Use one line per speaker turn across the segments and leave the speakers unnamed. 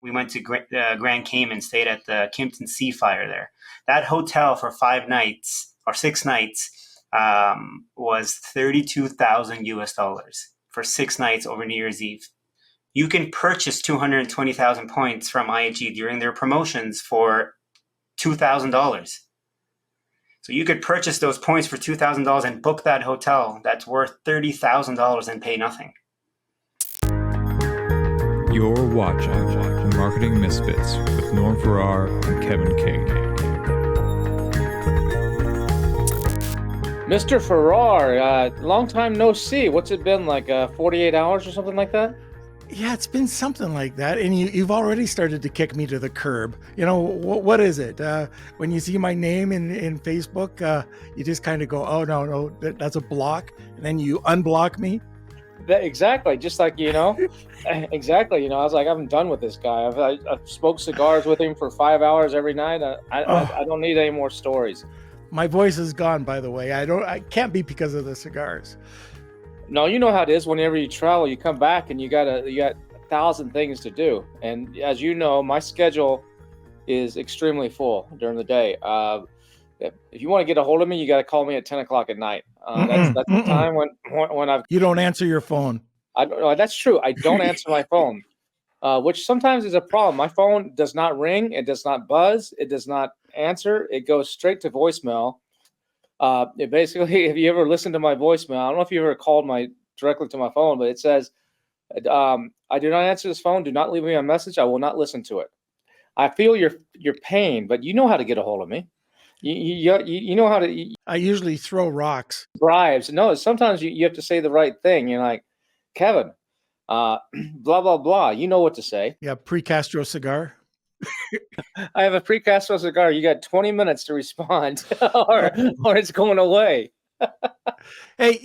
We went to Grand Cayman, stayed at the Kimpton Sea Fire there. That hotel for 5 nights or 6 nights was $32,000 US for 6 nights over New Year's Eve. You can purchase 220,000 points from IHG during their promotions for $2,000. So you could purchase those points for $2,000 and book that hotel that's worth $30,000 and pay nothing.
You're watching Marketing Misfits with Norm Farrar and Kevin King.
Mr. Farrar, long time no see. What's it been, like 48 hours or something like that?
Yeah, it's been something like that. And you've already started to kick me to the curb. You know, what is it? When you see my name in Facebook, you just kind of go, oh, no, that's a block. And then you unblock me.
Exactly. Just like, exactly. I was like, I'm done with this guy. I've smoked cigars with him for 5 hours every night. I don't need any more stories.
My voice is gone, by the way. I can't be because of the cigars.
No, you know how it is. Whenever you travel, you come back and you got 1,000 things to do. And as you know, my schedule is extremely full during the day. If you want to get a hold of me, you got to call me at 10 o'clock at night. That's the time when I've...
You don't answer your phone.
That's true. I don't answer my phone, which sometimes is a problem. My phone does not ring. It does not buzz. It does not answer. It goes straight to voicemail. It basically, if you ever listen to my voicemail, I don't know if you ever called directly to my phone, but it says, I do not answer this phone. Do not leave me a message. I will not listen to it. I feel your pain, but you know how to get a hold of me. You know how to.
I usually throw rocks.
Bribes. No, sometimes you have to say the right thing. You're like, Kevin, blah, blah, blah. You know what to say.
Yeah, pre-Castro cigar.
I have a pre-Castro cigar. You got 20 minutes to respond or it's going away.
Hey,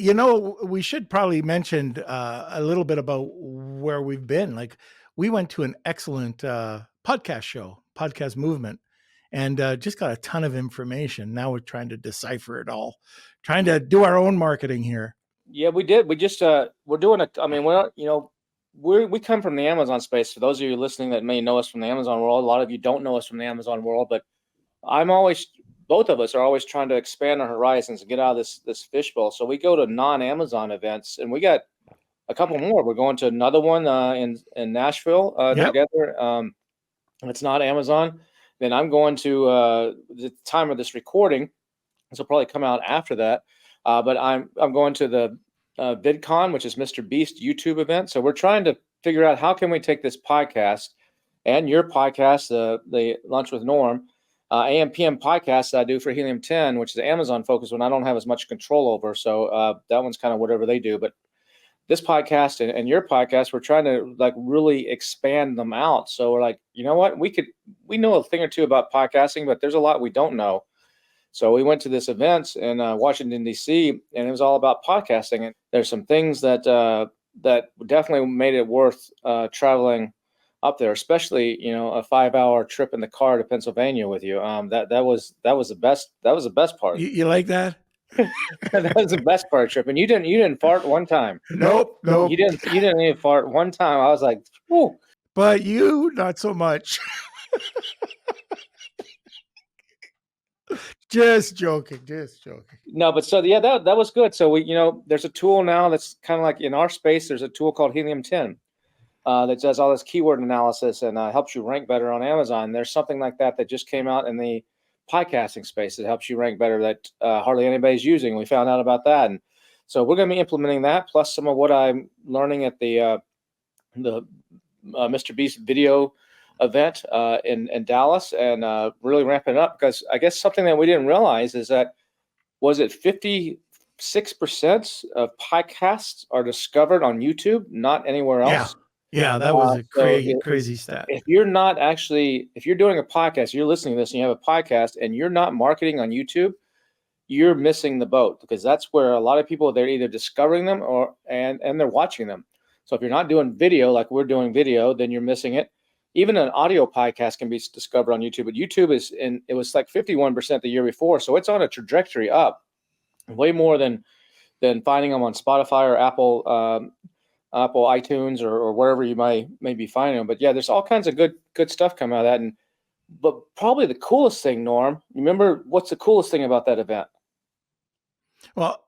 we should probably mention a little bit about where we've been. Like, we went to an excellent podcast movement, and just got a ton of information. Now we're trying to decipher it all, trying to do our own marketing here.
Yeah, we did. We just, we're doing it. I mean, we come from the Amazon space. For those of you listening that may know us from the Amazon world, a lot of you don't know us from the Amazon world, but both of us are always trying to expand our horizons and get out of this fishbowl. So we go to non-Amazon events, and we got a couple more. We're going to another one in Nashville together. It's not Amazon. Then I'm going to the time of this recording, this will probably come out after that. But I'm going to the VidCon, which is Mr. Beast YouTube event. So we're trying to figure out how can we take this podcast and your podcast, the Lunch with Norm, AM PM podcast that I do for Helium 10, which is an Amazon focused one I don't have as much control over. So that one's kind of whatever they do. But this podcast and your podcast, we're trying to like really expand them out. So we're like, you know what, we know a thing or two about podcasting, but there's a lot we don't know. So we went to this event in Washington, D.C., and it was all about podcasting. And there's some things that definitely made it worth traveling up there, especially, a 5-hour trip in the car to Pennsylvania with you. That was the best. That was the best part.
You like that?
That was the best part of the trip. And you didn't fart one time.
Nope.
You didn't even fart one time. I was like, whew.
But you, not so much. Just joking.
No, but so yeah, that was good. So we, there's a tool now that's kind of like in our space. There's a tool called Helium 10 that does all this keyword analysis and helps you rank better on Amazon. There's something like that just came out in the podcasting space that helps you rank better that hardly anybody's using. We found out about that, and so we're going to be implementing that plus some of what I'm learning at the Mr. Beast video event in Dallas, and really ramping it up, because I guess something that we didn't realize is that, was it 56% of podcasts are discovered on YouTube, not anywhere else?
Yeah, that was a crazy stat.
If you're doing a podcast, you're listening to this and you have a podcast and you're not marketing on YouTube, you're missing the boat, because that's where a lot of people, they're either discovering them and they're watching them. So if you're not doing video like we're doing video, then you're missing it. Even an audio podcast can be discovered on YouTube, but YouTube it was like 51% the year before. So it's on a trajectory up way more than finding them on Spotify or Apple Apple iTunes or wherever you may be finding them. But yeah, there's all kinds of good stuff coming out of that. But probably the coolest thing, Norm, remember what's the coolest thing about that event?
Well,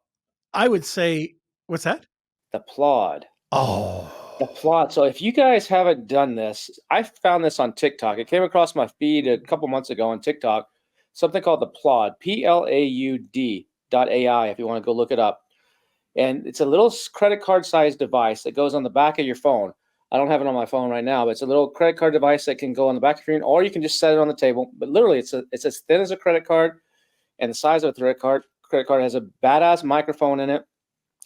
I would say, what's that?
The Plod.
Oh,
The Plod. So if you guys haven't done this, I found this on TikTok. It came across my feed a couple months ago on TikTok, something called the Plod, PLAUD.ai, if you want to go look it up. And it's a little credit card sized device that goes on the back of your phone. I don't have it on my phone right now, but it's a little credit card device that can go on the back of your phone, or you can just set it on the table. But literally, it's as thin as a credit card and the size of a credit card. Credit card has a badass microphone in it,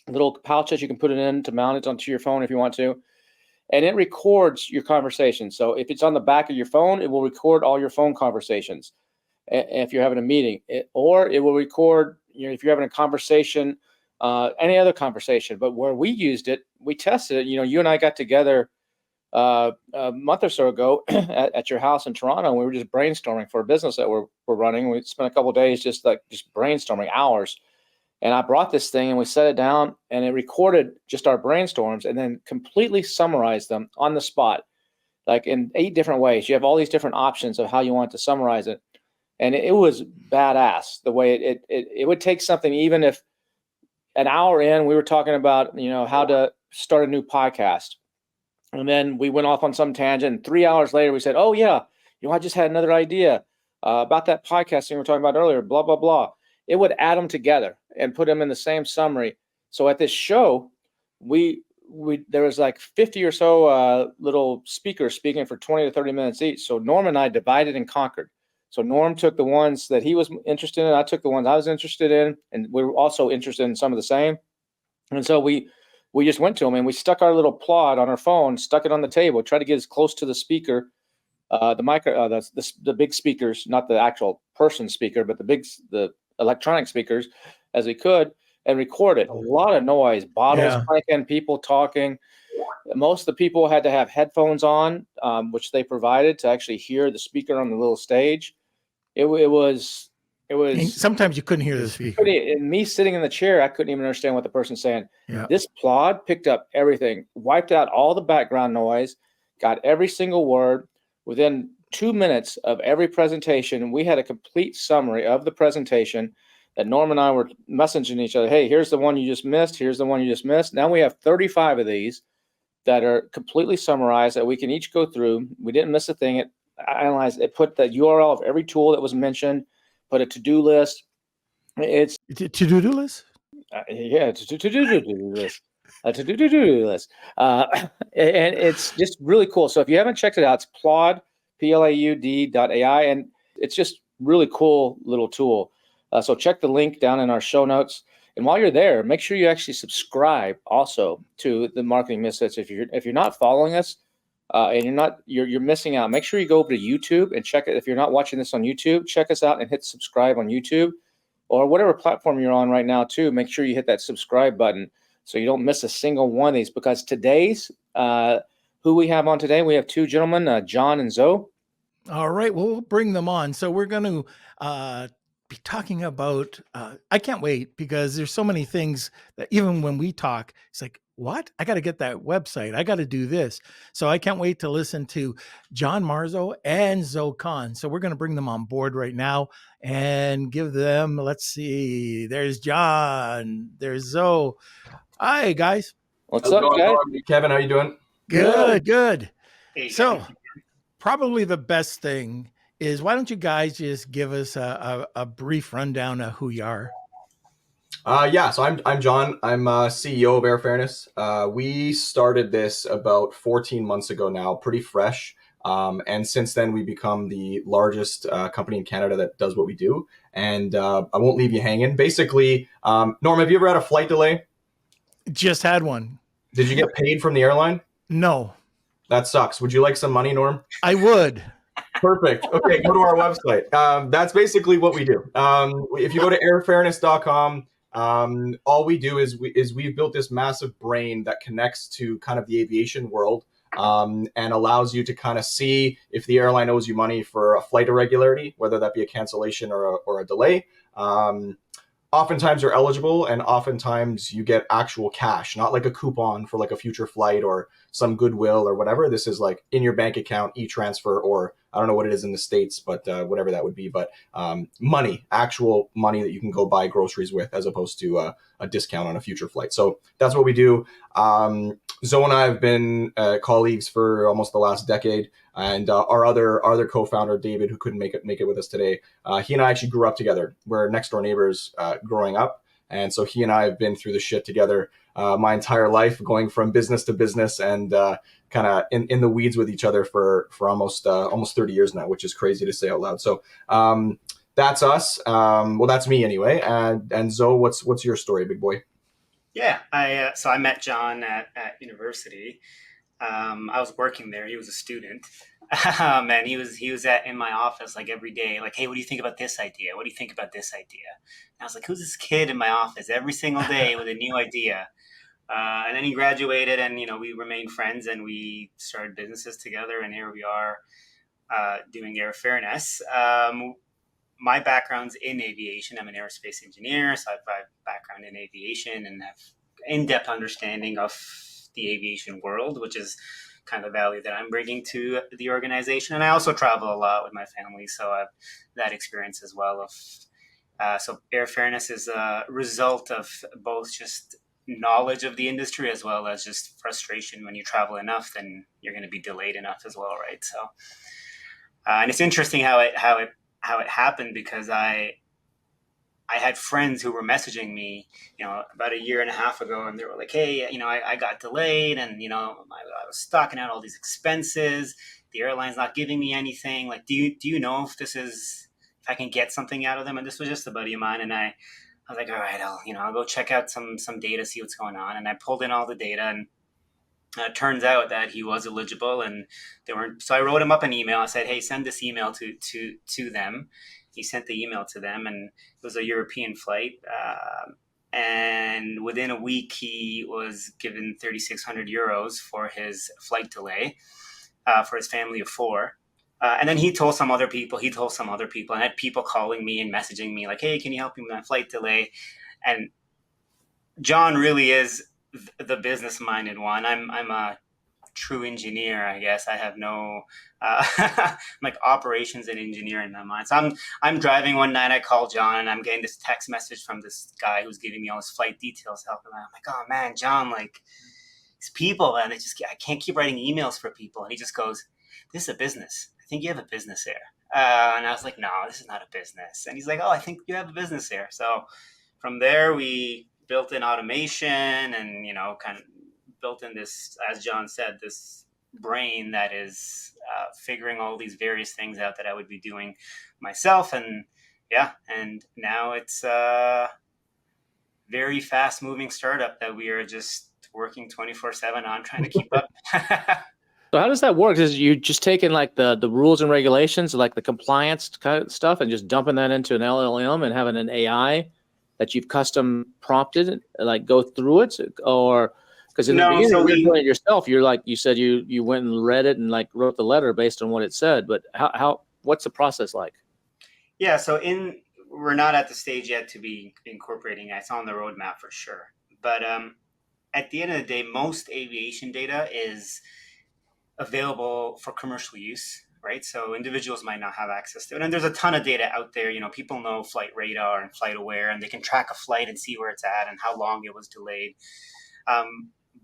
a little pouch that you can put it in to mount it onto your phone if you want to. And it records your conversation. So if it's on the back of your phone, it will record all your phone conversations. If you're having a meeting, or it will record, if you're having a conversation, any other conversation. But where we used it, we tested it. You and I got together a month or so ago at your house in Toronto. And we were just brainstorming for a business that we're running. We spent a couple of days just brainstorming, hours. And I brought this thing and we set it down and it recorded just our brainstorms and then completely summarized them on the spot, like in 8 different ways. You have all these different options of how you want to summarize it. And it was badass the way it would take something, even if an hour in, we were talking about, how to start a new podcast. And then we went off on some tangent. And 3 hours later, we said, oh, yeah, I just had another idea about that podcast thing we were talking about earlier, blah, blah, blah. It would add them together and put them in the same summary. So at this show, there was like 50 or so little speakers speaking for 20 to 30 minutes each. So Norm and I divided and conquered. So Norm took the ones that he was interested in. I took the ones I was interested in, and we were also interested in some of the same. And so we just went to him and we stuck our little Plod on our phone, stuck it on the table, tried to get as close to the speaker, the big speakers, not the actual person speaker, but the electronic speakers as we could, and recorded. A lot of noise, bottles clanking, people talking. Most of the people had to have headphones on, which they provided to actually hear the speaker on the little stage. It was.
and sometimes you couldn't hear the speaker.
And me sitting in the chair, I couldn't even understand what the person's saying.
Yeah.
This Plod picked up everything, wiped out all the background noise, got every single word. Within 2 minutes of every presentation, we had a complete summary of the presentation that Norm and I were messaging each other. Hey, here's the one you just missed. Here's the one you just missed. Now we have 35 of these that are completely summarized that we can each go through. We didn't miss a thing. It analyzed, it put the URL of every tool that was mentioned, put a to-do list. It's
to-do list?
Yeah, to-do list. A to-do list. And it's just really cool. So if you haven't checked it out, it's Plod, PLAUD.ai, and it's just really cool little tool. So check the link down in our show notes. And while you're there, make sure you actually subscribe also to the Marketing Misfits. If you're not following us and you're missing out, make sure you go over to YouTube and check it. If you're not watching this on YouTube, check us out and hit subscribe on YouTube or whatever platform you're on right now too. Make sure you hit that subscribe button so you don't miss a single one of these, because today's who we have on today, we have 2 gentlemen, John and Zoe.
All right, well, we'll bring them on. So we're going to be talking about, I can't wait, because there's so many things that even when we talk, it's like, what? I got to get that website. I got to do this. So I can't wait to listen to John Marzo and Zoe Khan. So we're going to bring them on board right now and give them, let's see, there's John, there's Zoe. Hi, guys.
What's up, guys?
Kevin, how you doing?
Good.
Hey,
So probably the best thing is, why don't you guys just give us a brief rundown of who you are?
So I'm John. I'm CEO of Airfairness. We started this about 14 months ago now, pretty fresh. And since then, we've become the largest company in Canada that does what we do. And I won't leave you hanging. Basically, Norm, have you ever had a flight delay?
Just had one.
Did you get paid from the airline?
No.
That sucks. Would you like some money, Norm?
I would.
Perfect. Okay, go to our website. That's basically what we do. If you go to airfairness.com, all we do is we've built this massive brain that connects to kind of the aviation world, and allows you to kind of see if the airline owes you money for a flight irregularity, whether that be a cancellation or a delay. oftentimes you're eligible, and oftentimes you get actual cash, not like a coupon for like a future flight or some goodwill or whatever. This is like in your bank account, e-transfer, or I don't know what it is in the States, but whatever that would be. But money, actual money that you can go buy groceries with, as opposed to a discount on a future flight. So that's what we do. Zoe and I have been colleagues for almost the last decade, and our other co-founder David, who couldn't make it with us today, he and I actually grew up together. We're next door neighbors growing up, and so he and I have been through the shit together my entire life, going from business to business, and kind of in the weeds with each other for almost 30 years now, which is crazy to say out loud. So that's us. Well, that's me anyway. And Zoe, what's your story, big boy?
Yeah, so I met John at university. I was working there. He was a student, and he was in my office like every day. Like, hey, what do you think about this idea? What do you think about this idea? And I was like, who's this kid in my office every single day with a new idea? And then he graduated, and we remained friends, and we started businesses together. And here we are doing Airfairness. My background's in aviation. I'm an aerospace engineer, so I've a background in aviation and have in-depth understanding of the aviation world, which is kind of the value that I'm bringing to the organization. And I also travel a lot with my family, so I have that experience as well. So Airfairness is a result of both just knowledge of the industry as well as just frustration. When you travel enough, then you're going to be delayed enough as well, right? So, and it's interesting how it happened, because I had friends who were messaging me, about a year and a half ago, and they were like, hey, I got delayed, and, I was stocking out all these expenses. The airline's not giving me anything. Like, do you know if I can get something out of them? And this was just a buddy of mine. And I was like, all right, I'll go check out some data, see what's going on. And I pulled in all the data, and it turns out that he was eligible, and they weren't. So I wrote him up an email. I said, hey, send this email to them. He sent the email to them, and it was a European flight. And within a week, he was given 3,600 euros for his flight delay for his family of four. And then he told some other people, and I had people calling me and messaging me like, hey, can you help me with my flight delay? And John really is the business-minded one. I'm a true engineer, I guess. I have no like operations and engineering in my mind. So I'm driving one night. I call John, and I'm getting this text message from this guy who's giving me all his flight details, helping me. I'm like, oh man, John, like these people, man, I can't keep writing emails for people. And he just goes, this is a business. I think you have a business there. And I was like, no, this is not a business. And he's like, oh, I think you have a business there. So from there, we built in automation, and kind of built in this, as John said, this brain that is figuring all these various things out that I would be doing myself. And now it's a very fast moving startup that we are just working 24/7 on, trying to keep up.
So how does that work? Is you just taking like the rules and regulations, like the compliance kind of stuff, and just dumping that into an LLM and having an AI that you've custom prompted, like go through it? Or because in the beginning you're doing it yourself, you're like, you said you went and read it and like wrote the letter based on what it said, but what's the process like?
Yeah, so we're not at the stage yet to be incorporating it. It's on the roadmap for sure. But at the end of the day, most aviation data is available for commercial use, right? So individuals might not have access to it. And there's a ton of data out there. People know flight radar and flight aware, and they can track a flight and see where it's at and how long it was delayed.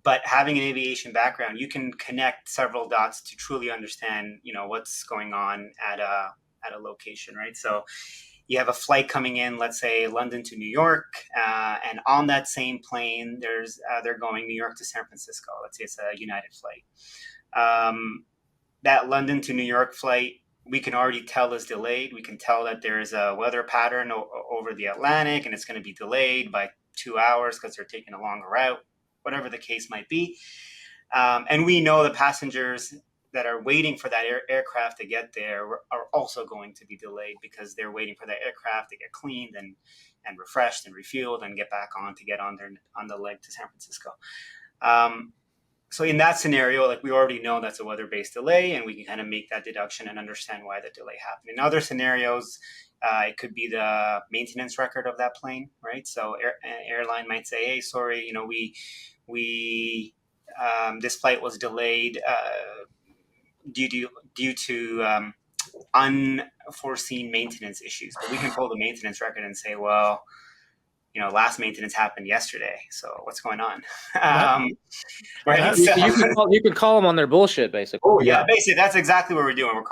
But having an aviation background, you can connect several dots to truly understand, what's going on at a location, right? So you have a flight coming in, let's say London to New York, and on that same plane, they're going New York to San Francisco. Let's say it's a United flight. That London to New York flight, we can already tell is delayed. We can tell that there's a weather pattern over the Atlantic, and it's going to be delayed by 2 hours because they're taking a longer route, whatever the case might be. And we know the passengers that are waiting for that aircraft to get there are also going to be delayed, because they're waiting for that aircraft to get cleaned and refreshed and refueled and get back on to get on the leg to San Francisco. So in that scenario, like we already know that's a weather-based delay, and we can kind of make that deduction and understand why the delay happened. In other scenarios, it could be the maintenance record of that plane, right? So airline might say, "Hey, sorry, we this flight was delayed due to unforeseen maintenance issues." But we can pull the maintenance record and say, "Well, last maintenance happened yesterday, so what's going on?"
That-
Right?
You,
So,
you can call them on their bullshit, basically.
Oh
yeah,
yeah.
basically that's exactly what we're doing. We're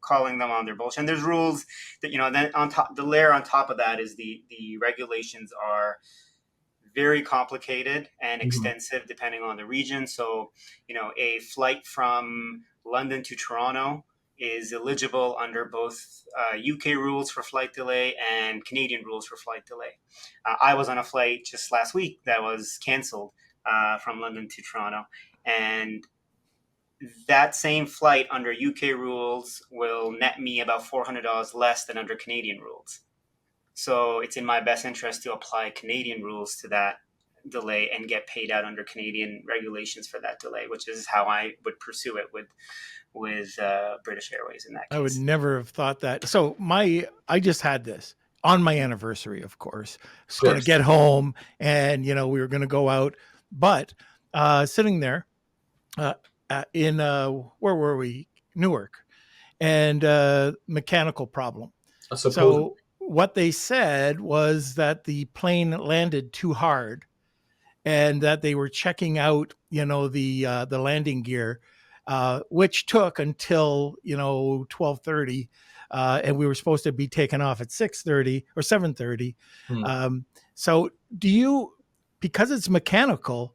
calling them on their bullshit. And there's rules that then on top, the layer on top of that is the regulations are very complicated and extensive depending on the region. So, a flight from London to Toronto is eligible under both UK rules for flight delay and Canadian rules for flight delay. I was on a flight just last week that was canceled from London to Toronto, and that same flight under UK rules will net me about $400 less than under Canadian rules. So it's in my best interest to apply Canadian rules to that delay and get paid out under Canadian regulations for that delay, which is how I would pursue it with British Airways in that case.
I would never have thought that. So I just had this on my anniversary, of course. Just going to get home, and we were going to go out, but sitting there in where were we? Newark, and mechanical problem. So what they said was that the plane landed too hard, and that they were checking out, the landing gear, which took until 12:30, and we were supposed to be taken off at 6:30 or 7:30. So because it's mechanical,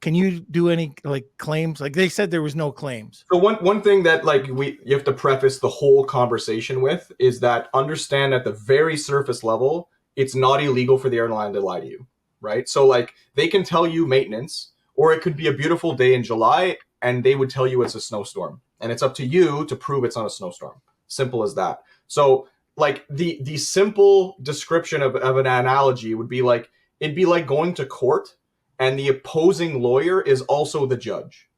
can you do any claims? Like they said, there was no claims.
So one thing that you have to preface the whole conversation with is that understand at the very surface level, it's not illegal for the airline to lie to you, right? So they can tell you maintenance, or it could be a beautiful day in July and they would tell you it's a snowstorm, and it's up to you to prove it's not a snowstorm. Simple as that. So the simple description of an analogy would be it'd be like going to court and the opposing lawyer is also the judge.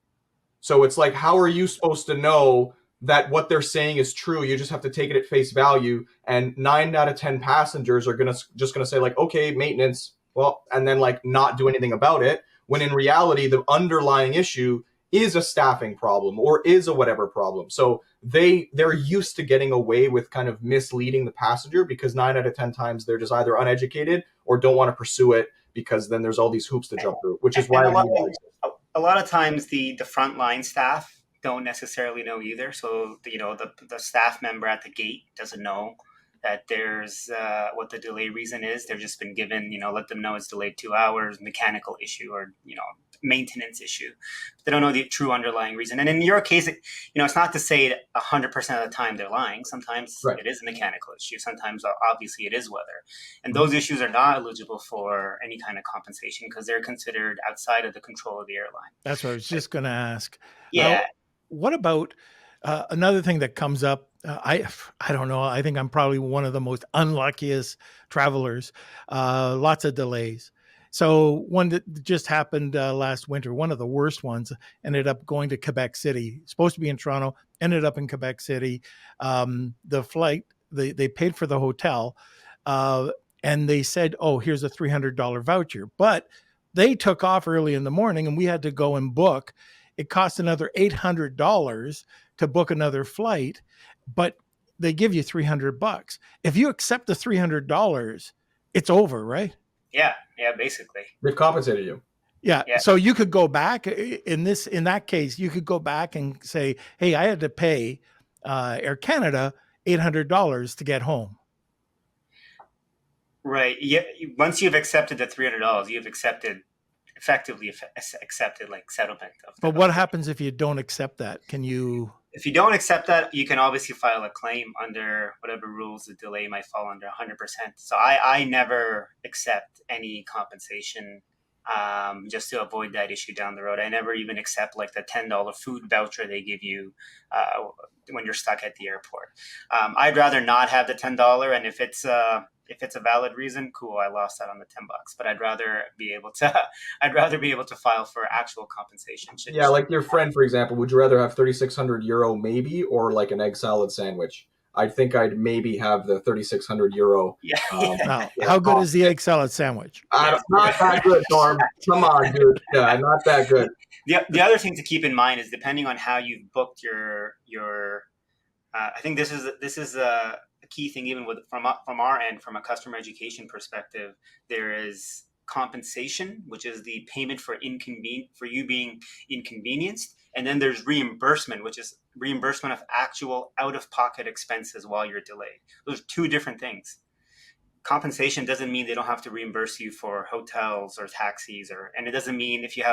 So it's how are you supposed to know that what they're saying is true? You just have to take it at face value. And 9 out of 10 passengers are just gonna say okay, maintenance, well, and then not do anything about it. When in reality, the underlying issue is a staffing problem or is a whatever problem. So they're used to getting away with kind of misleading the passenger because 9 out of 10 times they're just either uneducated or don't want to pursue it, because then there's all these hoops to jump through, which is why
a lot of times the frontline staff don't necessarily know either. So the staff member at the gate doesn't know that there's what the delay reason is. They've just been given, let them know it's delayed 2 hours, mechanical issue, or maintenance issue. They don't know the true underlying reason. And in your case, it's not to say that 100% of the time they're lying. Sometimes it is a mechanical issue. Sometimes obviously it is weather, and those issues are not eligible for any kind of compensation because they're considered outside of the control of the airline.
That's what I was just going to ask.
Yeah.
What about another thing that comes up? I don't know. I think I'm probably one of the most unluckiest travelers. Lots of delays. So one that just happened last winter, one of the worst ones, ended up going to Quebec City. Supposed to be in Toronto, ended up in Quebec City. The flight, they paid for the hotel, and they said, "Oh, here's a $300 voucher." But they took off early in the morning, and we had to go and book. It cost another $800 to book another flight, but they give you $300. If you accept the $300, it's over, right?
Yeah, basically.
They've compensated you.
Yeah. So you could go back in that case, you could go back and say, "Hey, I had to pay Air Canada $800 to get home."
Right. Yeah. Once you've accepted the $300, you've effectively accepted settlement of.
But what happens if you don't accept that? Can you?
If you don't accept that, you can obviously file a claim under whatever rules the delay might fall under 100%. So I never accept any compensation just to avoid that issue down the road. I never even accept like the $10 food voucher they give you when you're stuck at the airport. I'd rather not have the $10, and if it's a valid reason, cool, I lost that on the $10. But I'd rather be able to file for actual compensation.
Yeah, like your friend, for example, would you rather have 3,600 euro maybe, or like an egg salad sandwich? I think I'd maybe have the 3,600 euro.
Yeah.
Now, how good is the egg salad sandwich?
Not that good, Norm. Come on, dude. Yeah, not that good.
The other thing to keep in mind is depending on how you've booked your I think this is a key thing, even from our end, from a customer education perspective. There is compensation, which is the payment for you being inconvenienced, and then there's reimbursement, which is reimbursement of actual out-of-pocket expenses while you're delayed. Those are two different things. Compensation doesn't mean they don't have to reimburse you for hotels or taxis, and it doesn't mean if you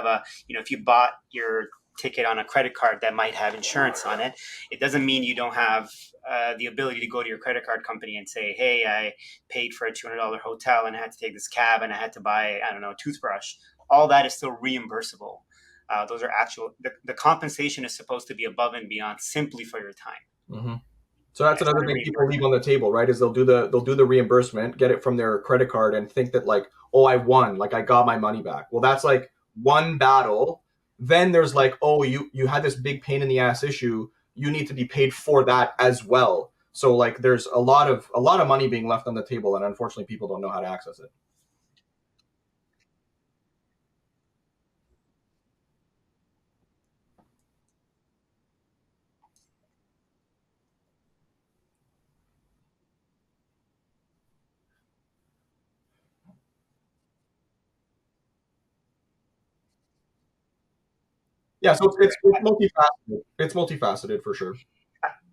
bought your ticket on a credit card that might have insurance on it, it doesn't mean you don't have the ability to go to your credit card company and say, hey, I paid for a $200 hotel and I had to take this cab and I had to buy, I don't know, a toothbrush. All that is still reimbursable. Those are the compensation is supposed to be above and beyond simply for your time.
Mm-hmm. So that's another thing people leave on the table, right? Is they'll do the reimbursement, get it from their credit card, and think that like, oh, I won, like I got my money back. Well, that's like one battle. Then there's like, oh, you had this big pain in the ass issue. You need to be paid for that as well. So like, there's a lot of money being left on the table, and unfortunately, people don't know how to access it. Yeah, so it's multifaceted. It's multifaceted for sure.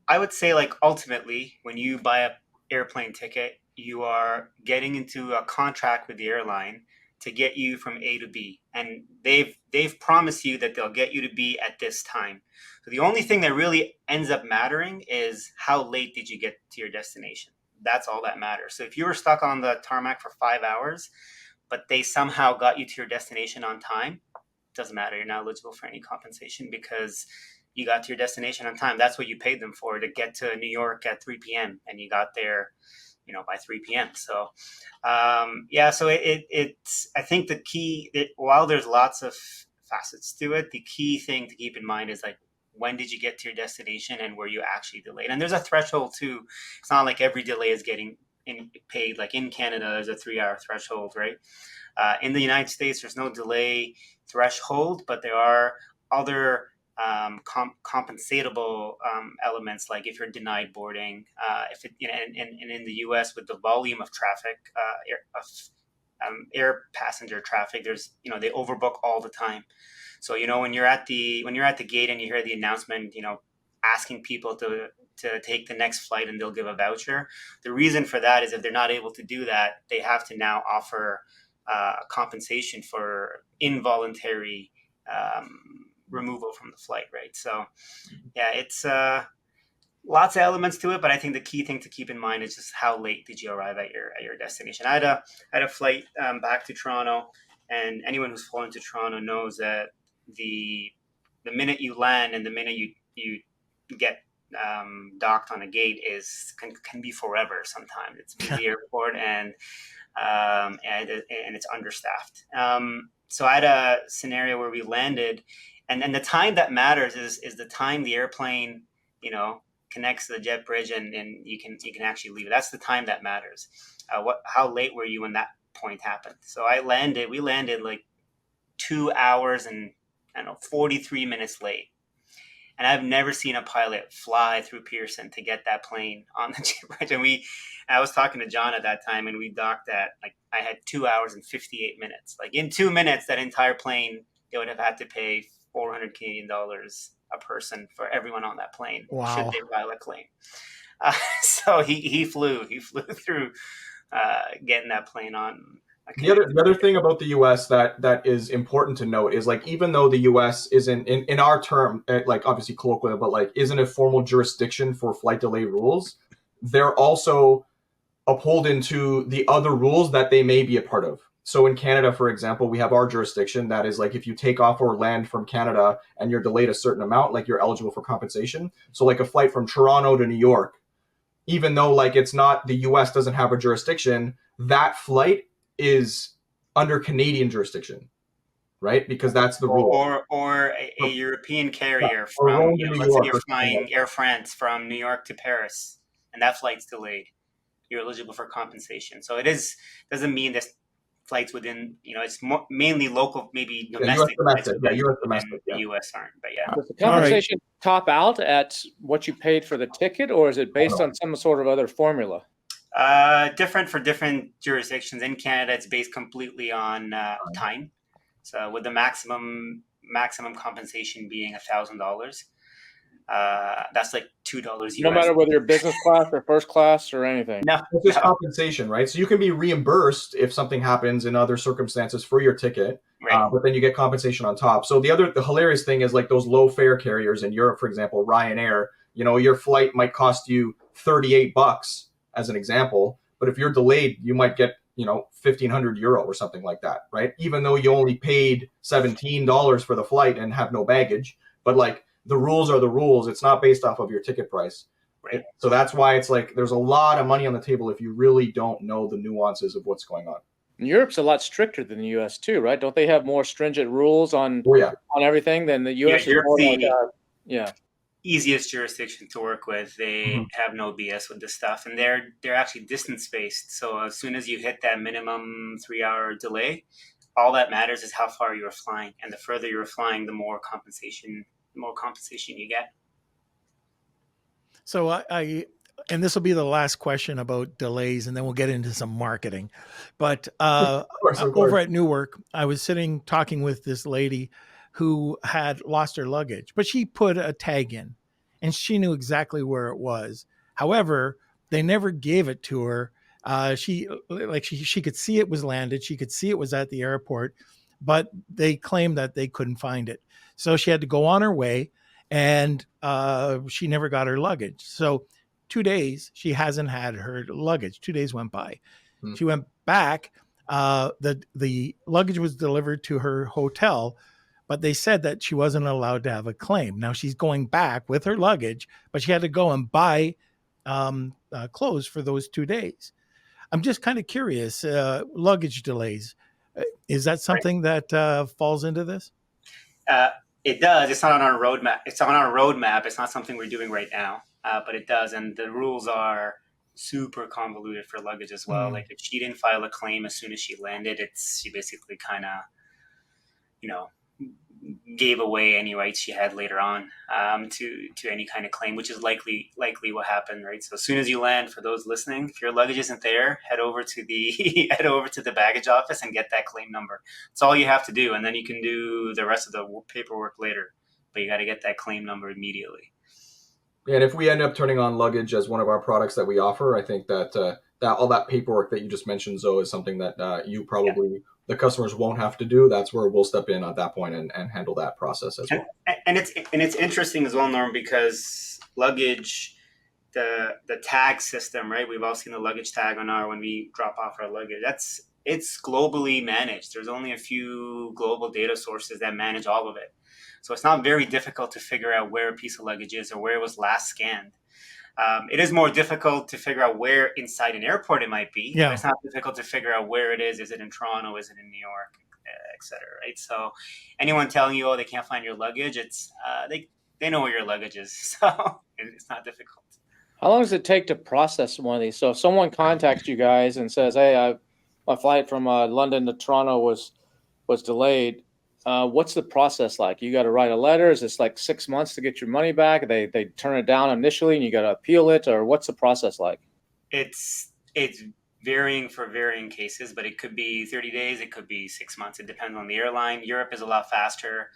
I would say, like, ultimately, when you buy an airplane ticket, you are getting into a contract with the airline to get you from A to B, and they've promised you that they'll get you to B at this time. So the only thing that really ends up mattering is how late did you get to your destination. That's all that matters. So if you were stuck on the tarmac for 5 hours, but they somehow got you to your destination on time, doesn't matter. You're not eligible for any compensation because you got to your destination on time. That's what you paid them for, to get to New York at 3 p.m. and you got there, by 3 p.m. So, so it's, I think the key, while there's lots of facets to it, the key thing to keep in mind is like, when did you get to your destination and were you actually delayed? And there's a threshold too. It's not like every delay is getting paid. Like in Canada, there's a 3-hour threshold, right? In the United States, there's no delay threshold, but there are other compensatable elements, like if you're denied boarding, and in the U.S. with the volume of traffic, air passenger traffic, there's they overbook all the time. So when you're at the gate and you hear the announcement, asking people to take the next flight and they'll give a voucher. The reason for that is if they're not able to do that, they have to now offer compensation for involuntary removal from the flight, right? So yeah, it's lots of elements to it, but I think the key thing to keep in mind is just how late did you arrive at your destination. I had a flight back to Toronto, and anyone who's flown to Toronto knows that the minute you land and the minute you get docked on a gate can be forever. Sometimes it's the airport and it's understaffed. So I had a scenario where we landed, and the time that matters is the time the airplane connects to the jet bridge and you can actually leave. That's the time that matters. How late were you when that point happened? So we landed like 2 hours and 43 minutes late. And I've never seen a pilot fly through Pearson to get that plane on the jet bridge. And I was talking to John at that time, and we docked at, like, I had 2 hours and 58 minutes. Like, in 2 minutes, that entire plane, they would have had to pay 400 Canadian dollars a person for everyone on that plane.
Wow.
Should they file a claim. So he flew through getting that plane on.
The other thing about the U.S. that is important to note is, like, even though the U.S. isn't in our term, like, obviously colloquial, but like isn't a formal jurisdiction for flight delay rules, they're also upholding to the other rules that they may be a part of. So in Canada, for example, we have our jurisdiction that is like if you take off or land from Canada and you're delayed a certain amount, like you're eligible for compensation. So like a flight from Toronto to New York, even though like it's not, the US doesn't have a jurisdiction, that flight is under Canadian jurisdiction, right? Because that's the rule.
Or a European carrier
Or
from,
Rome to New
let's say
York
you're
or something
flying
like
Air France from New York to Paris, and that flight's delayed. You're eligible for compensation. So it doesn't mean this flights within, it's mainly local, maybe
that. Yeah, US
domestic flights
domestic. Yeah, US
within
domestic.
the
Yeah.
US aren't. But yeah.
Does the
All right.
compensation top out at what you paid for the ticket, or is it based on some sort of other formula?
Different for different jurisdictions. In Canada, it's based completely on time. So with the maximum compensation being $1,000, that's like $2 US.
No matter whether you're business class or first class or anything.
No,
It's just compensation, right? So you can be reimbursed if something happens in other circumstances for your ticket,
right.
but then you get compensation on top. So the hilarious thing is like those low fare carriers in Europe, for example, Ryanair, your flight might cost you $38 as an example, but if you're delayed, you might get, €1,500 or something like that, right? Even though you only paid $17 for the flight and have no baggage, but like the rules are the rules. It's not based off of your ticket price.
Right.
So that's why it's like there's a lot of money on the table if you really don't know the nuances of what's going on.
Europe's a lot stricter than the U.S. too, right? Don't they have more stringent rules on everything than the U.S.?
Yeah,
is more
Europe's
like,
easiest jurisdiction to work with. They have no BS with this stuff, and they're actually distance based. So as soon as you hit that minimum 3-hour delay, all that matters is how far you're flying, and the further you're flying, the more compensation you get.
So and this will be the last question about delays, and then we'll get into some marketing. But
of course.
over at Newark, I was talking with this lady who had lost her luggage, but she put a tag in and she knew exactly where it was. However, they never gave it to her. She could see it was landed. She could see it was at the airport, but they claimed that they couldn't find it. So she had to go on her way, and she never got her luggage. So 2 days, she hasn't had her luggage. 2 days went by. She went back. The luggage was delivered to her hotel, but they said that she wasn't allowed to have a claim. Now she's going back with her luggage, but she had to go and buy clothes for those 2 days. I'm just kind of curious, luggage delays. Is that something that falls into this?
It does. It's not on our roadmap. It's on our roadmap. It's not something we're doing right now, but it does. And the rules are super convoluted for luggage as well. Like if she didn't file a claim as soon as she landed, she basically kind of, gave away any rights she had later on to any kind of claim, which is likely what happened, right? So as soon as you land, for those listening, if your luggage isn't there, head over to the baggage office and get that claim number. It's all you have to do, and then you can do the rest of the paperwork later. But you got to get that claim number immediately.
And if we end up turning on luggage as one of our products that we offer, I think that that all that paperwork that you just mentioned, Zoe, is something that you probably the customers won't have to do. That's where we'll step in at that point and handle that process as well.
And it's interesting as well, Norm, because luggage, the tag system, right? We've all seen the luggage tag when we drop off our luggage. It's globally managed. There's only a few global data sources that manage all of it. So it's not very difficult to figure out where a piece of luggage is or where it was last scanned. It is more difficult to figure out where inside an airport it might be.
Yeah.
But it's not difficult to figure out where it is. Is it in Toronto? Is it in New York? Et cetera, right? So anyone telling you, they can't find your luggage, it's they know where your luggage is. So it's not difficult.
How long does it take to process one of these? So if someone contacts you guys and says, hey, my flight from London to Toronto was delayed, what's the process like? You got to write a letter? Is this like 6 months to get your money back? They turn it down initially and you got to appeal it, or what's the process like?
It's varying for varying cases, but it could be 30 days. It could be 6 months. It depends on the airline. Europe is a lot faster.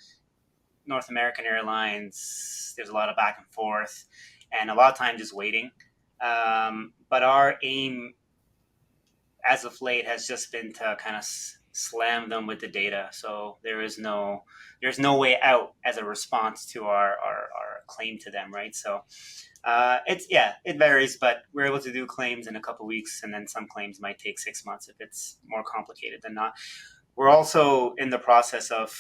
North American Airlines, there's a lot of back and forth and a lot of time just waiting. But our aim as of late has just been to kind of slam them with the data. So there's no way out as a response to our claim to them, right? So It varies, but we're able to do claims in a couple weeks, and then some claims might take 6 months if it's more complicated than not. We're also in the process of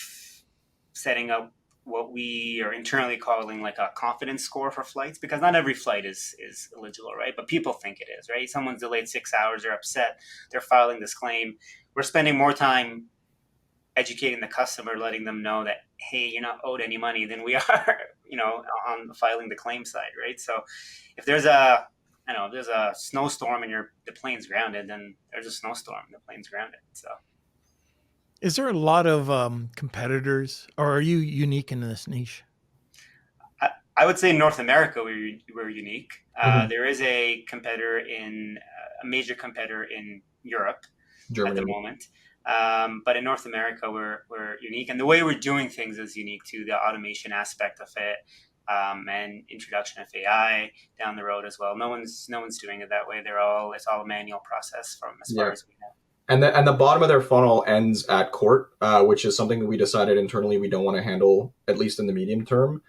setting up what we are internally calling like a confidence score for flights, because not every flight is eligible, right? But people think it is, right? Someone's delayed 6 hours, they're upset, they're filing this claim. We're spending more time educating the customer, letting them know that, hey, you're not owed any money than we are, on filing the claim side, right? So if there's a snowstorm and the plane's grounded, then there's a snowstorm, the plane's grounded. So
Is there a lot of competitors, or are you unique in this niche?
I would say in North America we're unique.
Mhm.
There is a major competitor in Europe
Germany.
at the moment. But in North America, we're unique, and the way we're doing things is unique to the automation aspect of it, and introduction of AI down the road as well. No one's doing it that way. It's all a manual process from as far as we know.
And the bottom of their funnel ends at court, which is something that we decided internally we don't want to handle, at least in the medium term.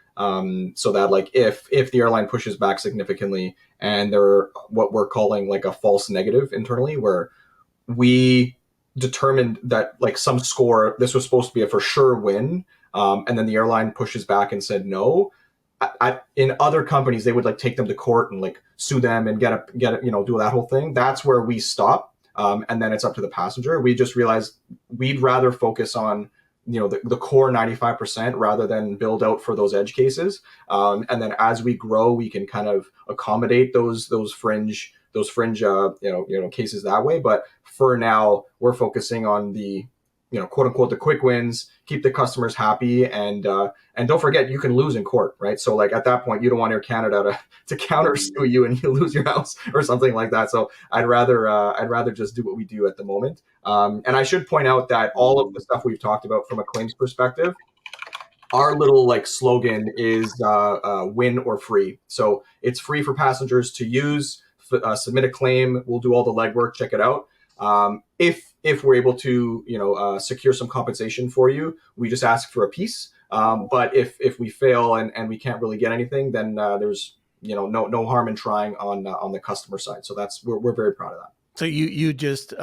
So that like if the airline pushes back significantly and they're what we're calling like a false negative internally, where we determined that like some score, this was supposed to be a for sure win, and then the airline pushes back and said no. In other companies, they would like take them to court and like sue them and get a do that whole thing. That's where we stop. And then it's up to the passenger. We just realized we'd rather focus on the core 95% rather than build out for those edge cases. And then as we grow, we can kind of accommodate those fringe cases that way. But for now, we're focusing on the quote unquote the quick wins, keep the customers happy, and don't forget you can lose in court, right? So like at that point, you don't want Air Canada to counter sue you and you lose your house or something like that. So I'd rather just do what we do at the moment. And I should point out that all of the stuff we've talked about from a claims perspective, our little like slogan is win or free. So it's free for passengers to use. Submit a claim. We'll do all the legwork. Check it out. If we're able to secure some compensation for you, we just ask for a piece. But if we fail and we can't really get anything, then there's no harm in trying on the customer side. So we're very proud of that.
So you just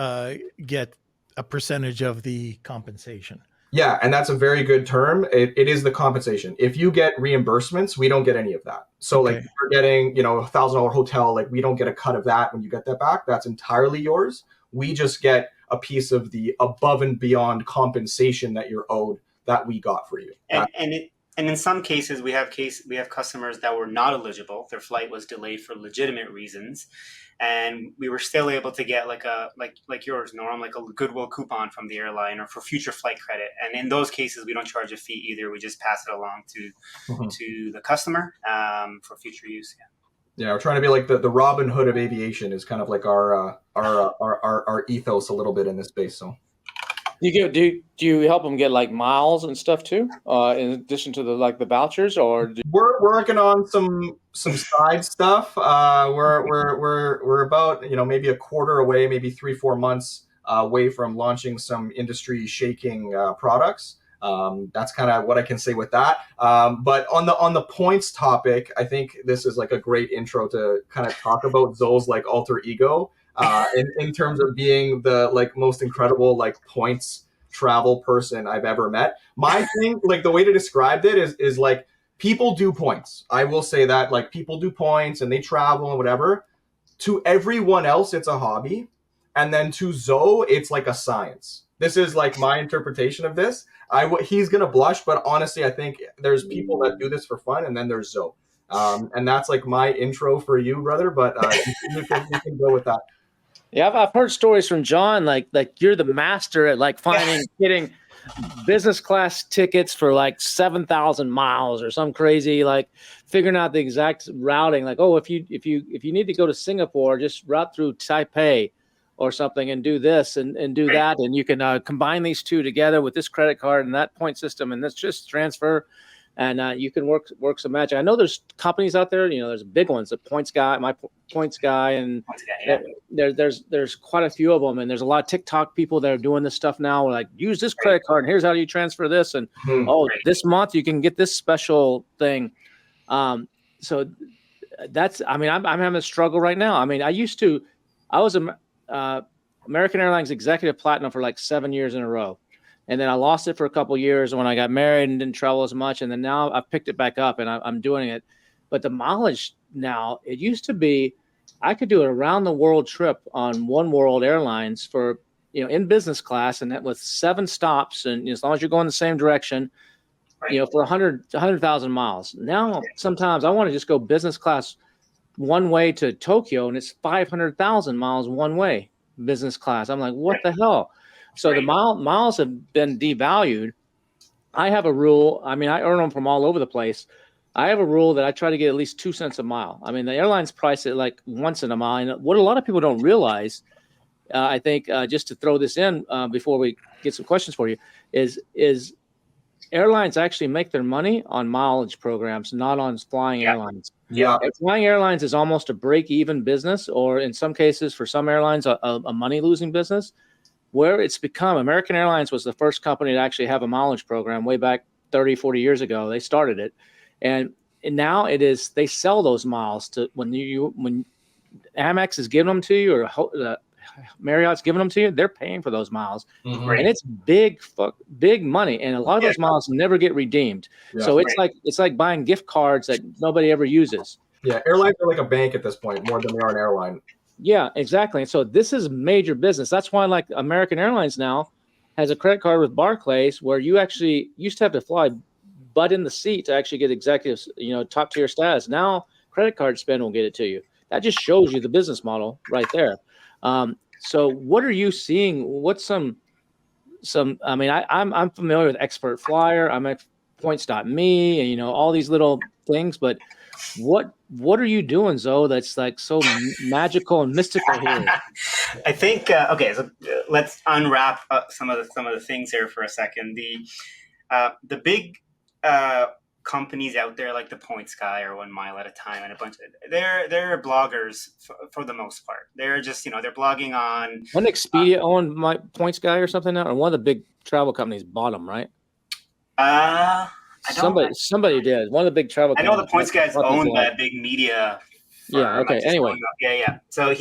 get a percentage of the compensation.
Yeah, and that's a very good term. It is the compensation. If you get reimbursements, we don't get any of that. So like if you're getting, $1,000 hotel, like we don't get a cut of that when you get that back. That's entirely yours. We just get a piece of the above and beyond compensation that you're owed that we got for you.
And in some cases, we have customers that were not eligible. Their flight was delayed for legitimate reasons, and we were still able to get like yours, Norm, like a goodwill coupon from the airline or for future flight credit. And in those cases, we don't charge a fee either. We just pass it along to the customer for future use.
Yeah, we're trying to be like the Robin Hood of aviation is kind of like our ethos a little bit in this space. So.
Do you help them get like miles and stuff too, in addition to the vouchers, or
we're working on some side stuff. We're about maybe a quarter away, maybe 3-4 months away from launching some industry shaking products. That's kind of what I can say with that. But on the points topic, I think this is like a great intro to kind of talk about Zoe's like alter ego. In terms of being the like most incredible like points travel person I've ever met. My thing, like the way to describe it is like people do points. I will say that like people do points and they travel and whatever. To everyone else, it's a hobby. And then to Zoe, it's like a science. This is like my interpretation of this. He's going to blush, but honestly, I think there's people that do this for fun, and then there's Zoe. And that's like my intro for you, brother, but you can go with that.
Yeah, I've heard stories from John, like you're the master at like getting business class tickets for like 7,000 miles or some crazy, like figuring out the exact routing. Like, oh, if you need to go to Singapore, just route through Taipei or something and do this and do that, and you can combine these two together with this credit card and that point system, and that's just transfer. And you can work some magic. I know there's companies out there, there's big ones, the Points Guy, my Points Guy, and there's quite a few of them. And there's a lot of TikTok people that are doing this stuff now. Like, use this credit card, and here's how you transfer this. And this month you can get this special thing. So I mean, I'm having a struggle right now. I mean, I was American Airlines Executive Platinum for like 7 years in a row. And then I lost it for a couple of years when I got married and didn't travel as much. And then now I've picked it back up and I'm doing it. But the mileage now, it used to be, I could do an around the world trip on One World Airlines for, in business class, and that with 7 stops. And as long as you're going the same direction,
Right.
for 100,000 miles. Now, sometimes I want to just go business class one way to Tokyo, and it's 500,000 miles one way business class. I'm like, what the hell? So the miles have been devalued. I have a rule. I mean, I earn them from all over the place. I have a rule that I try to get at least 2 cents a mile. I mean, the airlines price it like 1 cent a mile. And what a lot of people don't realize, I think, just to throw this in before we get some questions for you, is airlines actually make their money on mileage programs, not on flying airlines.
Yeah.
Flying airlines is almost a break-even business, or in some cases, for some airlines, a money-losing business. Where it's become, American Airlines was the first company to actually have a mileage program way back 30, 40 years ago. They started it. And now it is, they sell those miles to when Amex is giving them to you, or Marriott's giving them to you, they're paying for those miles.
Mhm.
And it's big money. And a lot of those miles never get redeemed.
Yeah.
So it's like buying gift cards that nobody ever uses.
Yeah, airlines are like a bank at this point, more than they are an airline.
Yeah, exactly. And so this is major business. That's why, like, American Airlines now has a credit card with Barclays where you actually used to have to fly butt in the seat to actually get executives, top tier status. Now credit card spend will get it to you. That just shows you the business model right there. So what are you seeing? What's some, I mean, I'm familiar with Expert Flyer. I'm at points.me and, all these little things, but what are you doing, Zoe, that's like so magical and mystical here?
I think okay. So let's unwrap some of the things here for a second. The big companies out there, like the Points Guy or 1 Mile at a Time, and a bunch of they're bloggers for the most part. They're just they're blogging on.
One Expedia owned my Points Guy or something now, or one of the big travel companies bought them, right? Somebody did. One of the big travel.
I know the Points Guy is owned by a big media firm.
Yeah. Okay. Anyway.
Yeah. So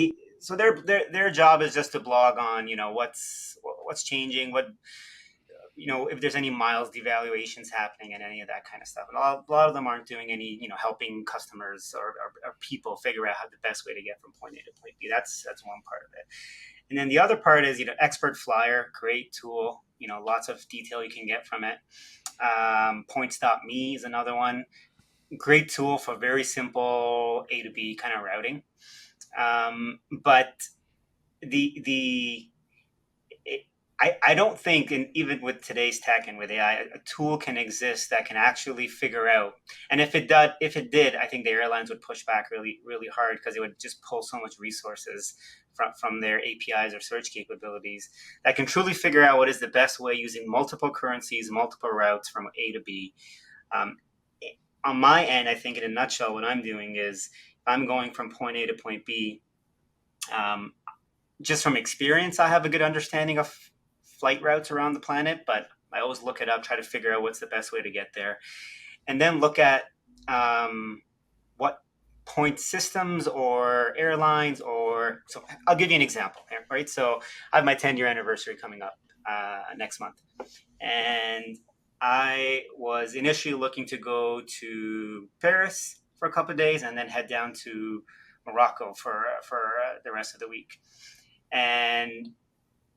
their job is just to blog on what's changing, what if there's any miles devaluations happening and any of that kind of stuff. And a lot of them aren't doing any helping customers or people figure out how the best way to get from point A to point B. That's one part of it. And then the other part is Expert Flyer, great tool. Lots of detail you can get from it. Points.me is another one. Great tool for very simple A to B kind of routing. But I don't think, and even with today's tech and with AI, a tool can exist that can actually figure out. And if it did, I think the airlines would push back really, really hard because it would just pull so much resources from their APIs or search capabilities that can truly figure out what is the best way using multiple currencies, multiple routes from A to B. On my end, I think in a nutshell, what I'm doing is I'm going from point A to point B. Just from experience, I have a good understanding of flight routes around the planet, but I always look it up, try to figure out what's the best way to get there, and then look at what point systems or airlines so I'll give you an example here, right? So I have my 10-year anniversary coming up next month, and I was initially looking to go to Paris for a couple of days and then head down to Morocco for the rest of the week. And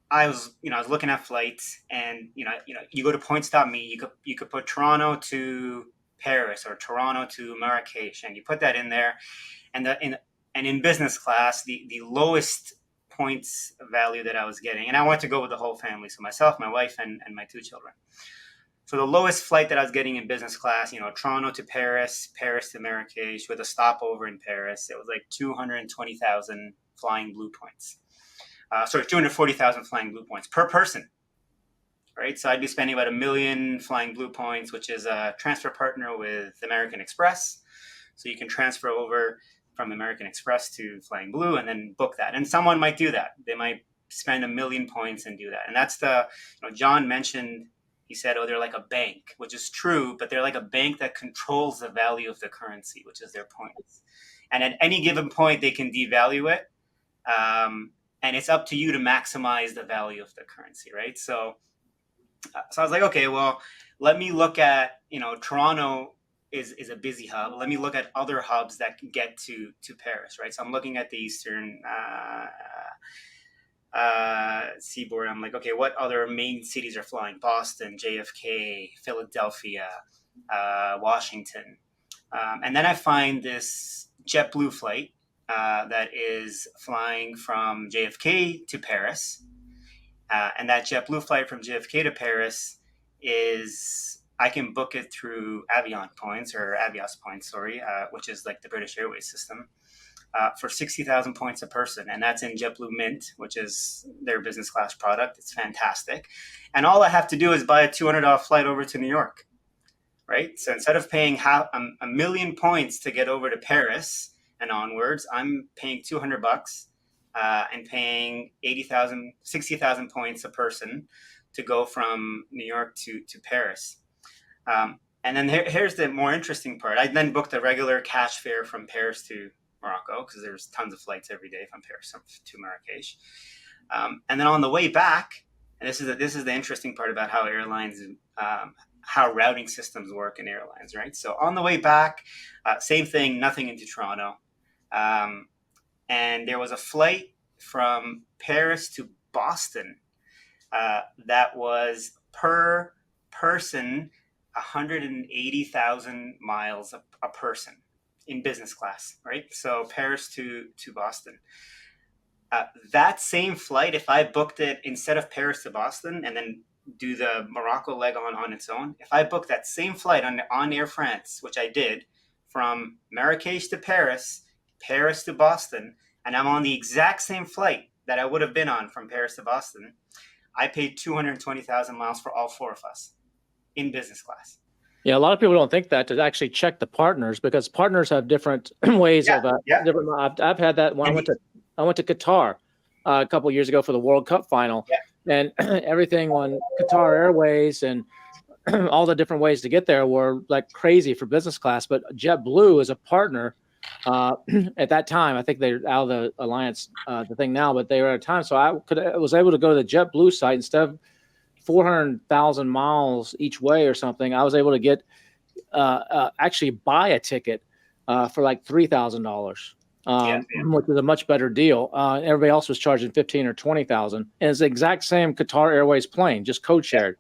I was looking at flights, and you go to points.me, you could put Toronto to Paris or Toronto to Marrakesh, and you put that in there, and in business class, the lowest points value that I was getting, and I wanted to go with the whole family, so myself, my wife, and my 2 children. So the lowest flight that I was getting in business class, Toronto to Paris, Paris to Marrakesh, with a stopover in Paris, it was like 220,000 flying blue points. 240,000 flying blue points per person, right? So I'd be spending about $1 million flying blue points, which is a transfer partner with American Express. So you can transfer over from American Express to Flying Blue and then book that. And someone might do that. They might spend 1 million points and do that. And that's John mentioned, he said, they're like a bank, which is true, but they're like a bank that controls the value of the currency, which is their points. and at any given point they can devalue it, and it's up to you to maximize the value of the currency, right? So I was like, okay, well, let me look at, Toronto is a busy hub. Let me look at other hubs that can get to Paris, right? So I'm looking at the eastern seaboard. I'm like, okay, what other main cities are flying? Boston, JFK, Philadelphia, Washington. And then I find this JetBlue flight that is flying from JFK to Paris. And that JetBlue flight from JFK to Paris I can book it through Avios points, which is like the British Airways system, for 60,000 points a person. And that's in JetBlue Mint, which is their business class product. It's fantastic. And all I have to do is buy a $200 flight over to New York, right? So instead of paying a million points to get over to Paris and onwards, I'm paying $200 and paying 60,000 points a person to go from New York to Paris. And then here's the more interesting part. I then booked a regular cash fare from Paris to Morocco, because there's tons of flights every day from Paris to Marrakesh. And then on the way back, and this is the interesting part about how airlines, how routing systems work in airlines, right? So on the way back, same thing, nothing into Toronto. And there was a flight from Paris to Boston that was per person 180,000 miles a person in business class, right? So Paris to Boston. That same flight, if I booked it instead of Paris to Boston and then do the Morocco leg on its own, if I booked that same flight on Air France, which I did, from Marrakesh to Paris to Boston, and I'm on the exact same flight that I would have been on from Paris to Boston, I paid 220,000 miles for all four of us in business class.
Yeah, a lot of people don't think that, to actually check the partners, because partners have different ways of different. I've had that when I went to Qatar a couple of years ago for the World Cup final, and everything on Qatar Airways and all the different ways to get there were like crazy for business class. But JetBlue is a partner at that time. I think they're out of the alliance, the thing now, but they were at a time. So I was able to go to the JetBlue site instead of 400,000 miles each way or something. I was able to get actually buy a ticket for like $3,000, which is a much better deal. Everybody else was charging 15 or 20,000, and it's the exact same Qatar Airways plane, just code shared.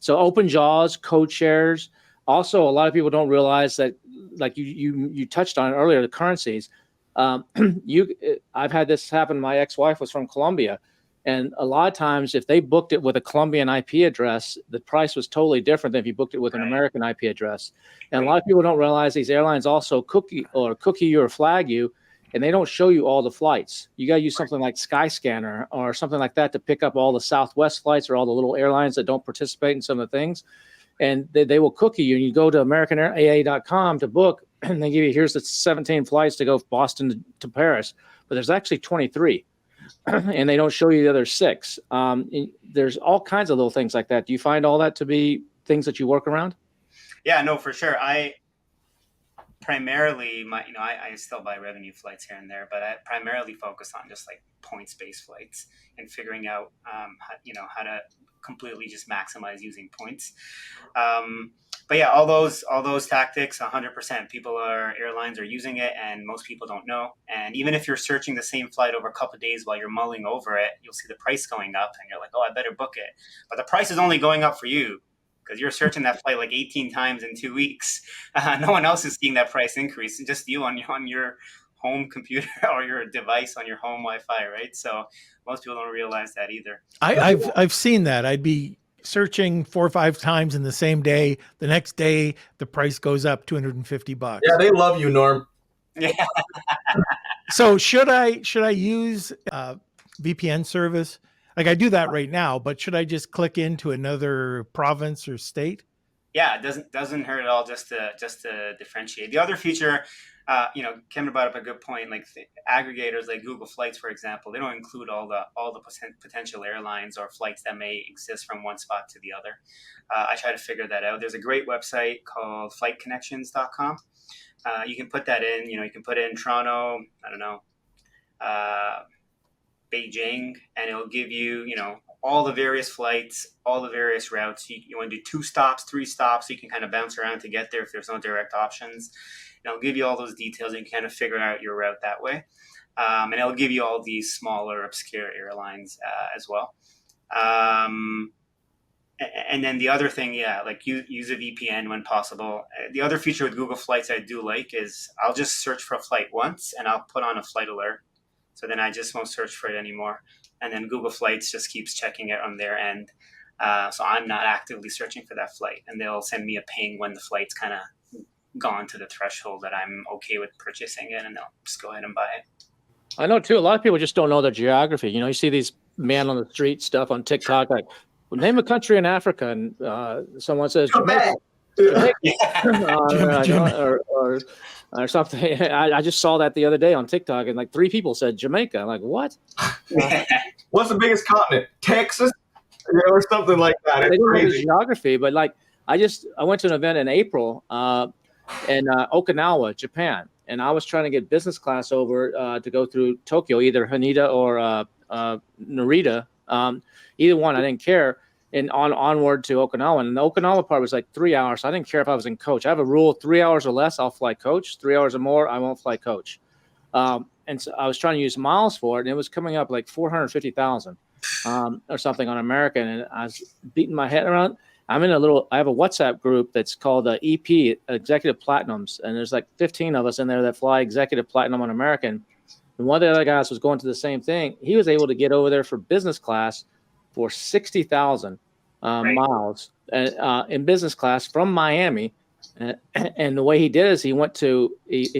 So open jaws, code shares. Also, a lot of people don't realize that, like you touched on it earlier, the currencies. I've had this happen. My ex-wife was from Colombia. And a lot of times, if they booked it with a Colombian IP address, the price was totally different than if you booked it with an American IP address. And a lot of people don't realize these airlines also cookie you or flag you, and they don't show you all the flights. You got to use something like Skyscanner or something like that to pick up all the Southwest flights or all the little airlines that don't participate in some of the things. And they will cookie you. And you go to AmericanAA.com to book, and they give you, here's the 17 flights to go from Boston to Paris. But there's actually 23. And they don't show you the other 6. There's all kinds of little things like that. Do you find all that to be things that you work around?
Yeah, no, for sure. I primarily, I still buy revenue flights here and there, but I primarily focus on just like points-based flights and figuring out, how to completely just maximize using points. But yeah, all those tactics, 100%. Airlines are using it, and most people don't know. And even if you're searching the same flight over a couple of days while you're mulling over it, you'll see the price going up, and you're like, oh, I better book it. But the price is only going up for you because you're searching that flight like 18 times in 2 weeks. No one else is seeing that price increase, just you on your home computer or your device on your home Wi-Fi, right? So most people don't realize that either.
I've seen that. I'd be searching 4 or 5 times in the same day. The next day, the price goes up $250.
Yeah, they love you, Norm.
Yeah.
So should I use VPN service? Like I do that right now, but should I just click into another province or state?
Yeah, it doesn't hurt at all just to differentiate. The other feature Kevin brought up a good point. Like aggregators like Google Flights, for example, they don't include all the potential airlines or flights that may exist from one spot to the other. I try to figure that out. There's a great website called flightconnections.com. You can put that in. You can put in Toronto, I don't know, Beijing, and it'll give you, all the various flights, all the various routes. You want to do 2 stops, 3 stops, so you can kind of bounce around to get there if there's no direct options. And it'll give you all those details, and you can kind of figure out your route that way. And it'll give you all these smaller, obscure airlines as well. And then the other thing, use a VPN when possible. The other feature with Google Flights I do like is I'll just search for a flight once, and I'll put on a flight alert. So then I just won't search for it anymore. And then Google Flights just keeps checking it on their end. So I'm not actively searching for that flight. And they'll send me a ping when the flight's kind of gone to the threshold that I'm okay with purchasing it, and they'll just go ahead and buy it.
I know, too. A lot of people just don't know their geography. You see these man on the street stuff on TikTok, like, name a country in Africa. And someone says, Jamaica. Or something. I just saw that the other day on TikTok, and like 3 people said Jamaica. I'm like, what?
What's the biggest continent? Texas, or something like that.
They don't know the geography, but like I went to an event in April in Okinawa, Japan, and I was trying to get business class over to go through Tokyo, either Haneda or Narita. Either one, I didn't care. And onward to Okinawa. And the Okinawa part was like 3 hours. So I didn't care if I was in coach. I have a rule: 3 hours or less, I'll fly coach. 3 hours or more, I won't fly coach. And so I was trying to use miles for it, and it was coming up like 450,000 or something on American. And I was beating my head around. I have a WhatsApp group that's called EP, Executive Platinums. And there's like 15 of us in there that fly Executive Platinum on American. And one of the other guys was going to the same thing. He was able to get over there for business class for 60,000 miles in business class from Miami. And the way he did is he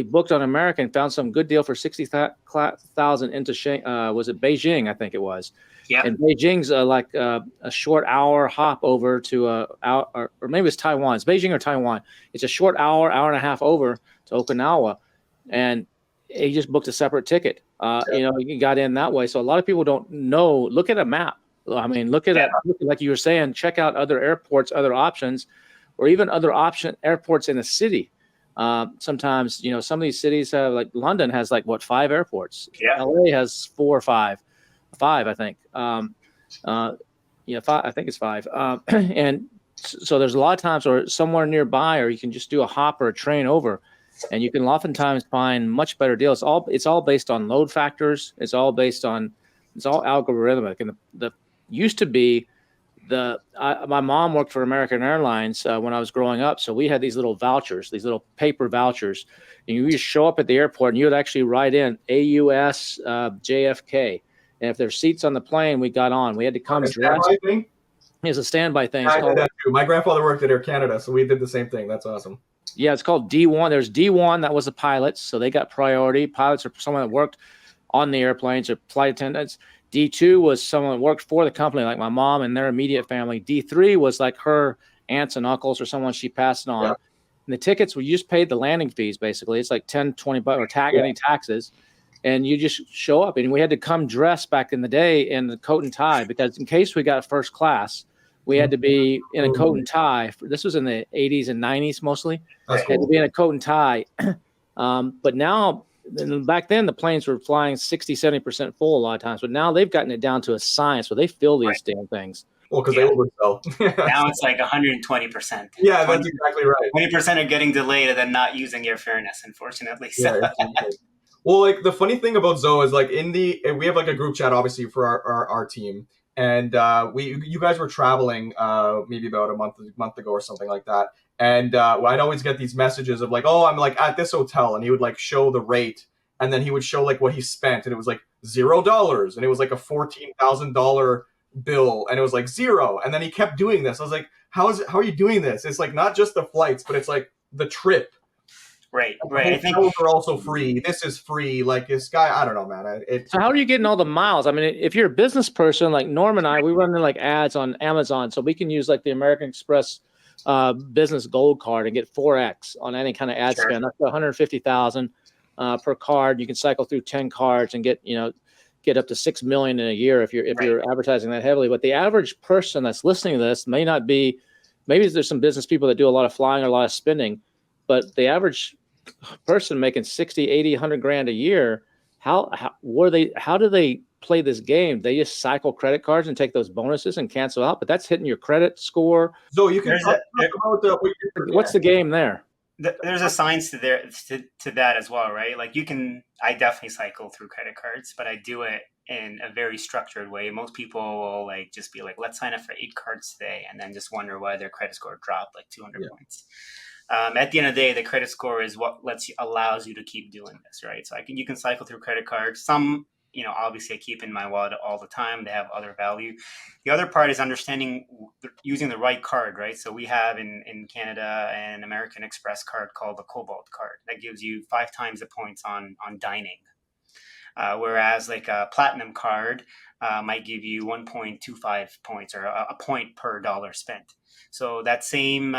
booked on American, found some good deal for 60,000 into was it Beijing? I think it was. Yeah. And Beijing's like a short hour hop over to or maybe it's Taiwan. It's Beijing or Taiwan. It's a short hour and a half over to Okinawa, and he just booked a separate ticket. He got in that way. So a lot of people don't know. Look at a map. I mean, look at it, like you were saying, check out other airports, other options, or even other airports in a city. Sometimes, some of these cities have, like London has 5 airports. Yeah. LA has 4 or 5, I think. 5, I think it's 5. And so there's a lot of times, or somewhere nearby, or you can just do a hop or a train over, and you can oftentimes find much better deals. It's all based on load factors. It's all algorithmic. And the used to be my mom worked for American Airlines when I was growing up. So we had these little vouchers, these little paper vouchers, and you just show up at the airport and you would actually write in AUS JFK. And if there's seats on the plane, we got on. We had to come dressed. It's a standby thing.
I did that too. My grandfather worked at Air Canada, so we did the same thing. That's awesome.
Yeah, it's called D1. There's D1, that was the pilots, so they got priority. Pilots are someone that worked on the airplanes, or flight attendants. D2 was someone that worked for the company, like my mom and their immediate family. D3 was like her aunts and uncles or someone she passed on. Yeah. And the tickets, you just paid the landing fees, basically. It's like $10, $20 or any taxes. And you just show up. And we had to come dressed back in the day in the coat and tie, because in case we got first class, we had to be in a coat and tie. This was in the 80s and 90s mostly. That's cool. Had to be in a coat and tie. But now, back then, the planes were flying 60, 70% full a lot of times. But now they've gotten it down to a science where they fill these damn things.
Well, because they oversell.
Now it's like 120%.
Yeah, that's exactly right.
20% are getting delayed and then not using Airfairness, unfortunately. So.
Yeah, well, like the funny thing about Zoe is like we have like a group chat, obviously, for our team. And you guys were traveling maybe about a month ago or something like that. And I'd always get these messages of like, oh, I'm like at this hotel, and he would like show the rate, and then he would show like what he spent, and it was like $0, and it was like a $14,000 bill, and it was like 0, and then he kept doing this. I was like, how are you doing this? It's like not just the flights, but it's like the trip.
Right.
I think those are also free. This is free. Like this guy, I don't know, man.
So how are you getting all the miles? I mean, if you're a business person like Norm and I, we run like ads on Amazon, so we can use like the American Express business gold card and get 4x on any kind of ad
Sure.
spend. Up to 150,000 per card. You can cycle through 10 cards and get up to 6 million in a year if you're advertising that heavily. But the average person that's listening to this may not be. Maybe there's some business people that do a lot of flying or a lot of spending, but the average person making 60, 80, 100 grand a year, how do they play this game? They just cycle credit cards and take those bonuses and cancel out, but that's hitting your credit score.
So you can talk about
what's the game there?
There's a science to that as well, right? Like I definitely cycle through credit cards, but I do it in a very structured way. Most people will like just be like, let's sign up for 8 cards today, and then just wonder why their credit score dropped like 200 points. At the end of the day, the credit score is what allows you to keep doing this, right? So you can cycle through credit cards. Some, obviously I keep in my wallet all the time. They have other value. The other part is understanding using the right card, right? So we have in Canada an American Express card called the Cobalt card that gives you 5 times the points on dining. Whereas like a platinum card might give you 1.25 points or a point per dollar spent. So that same,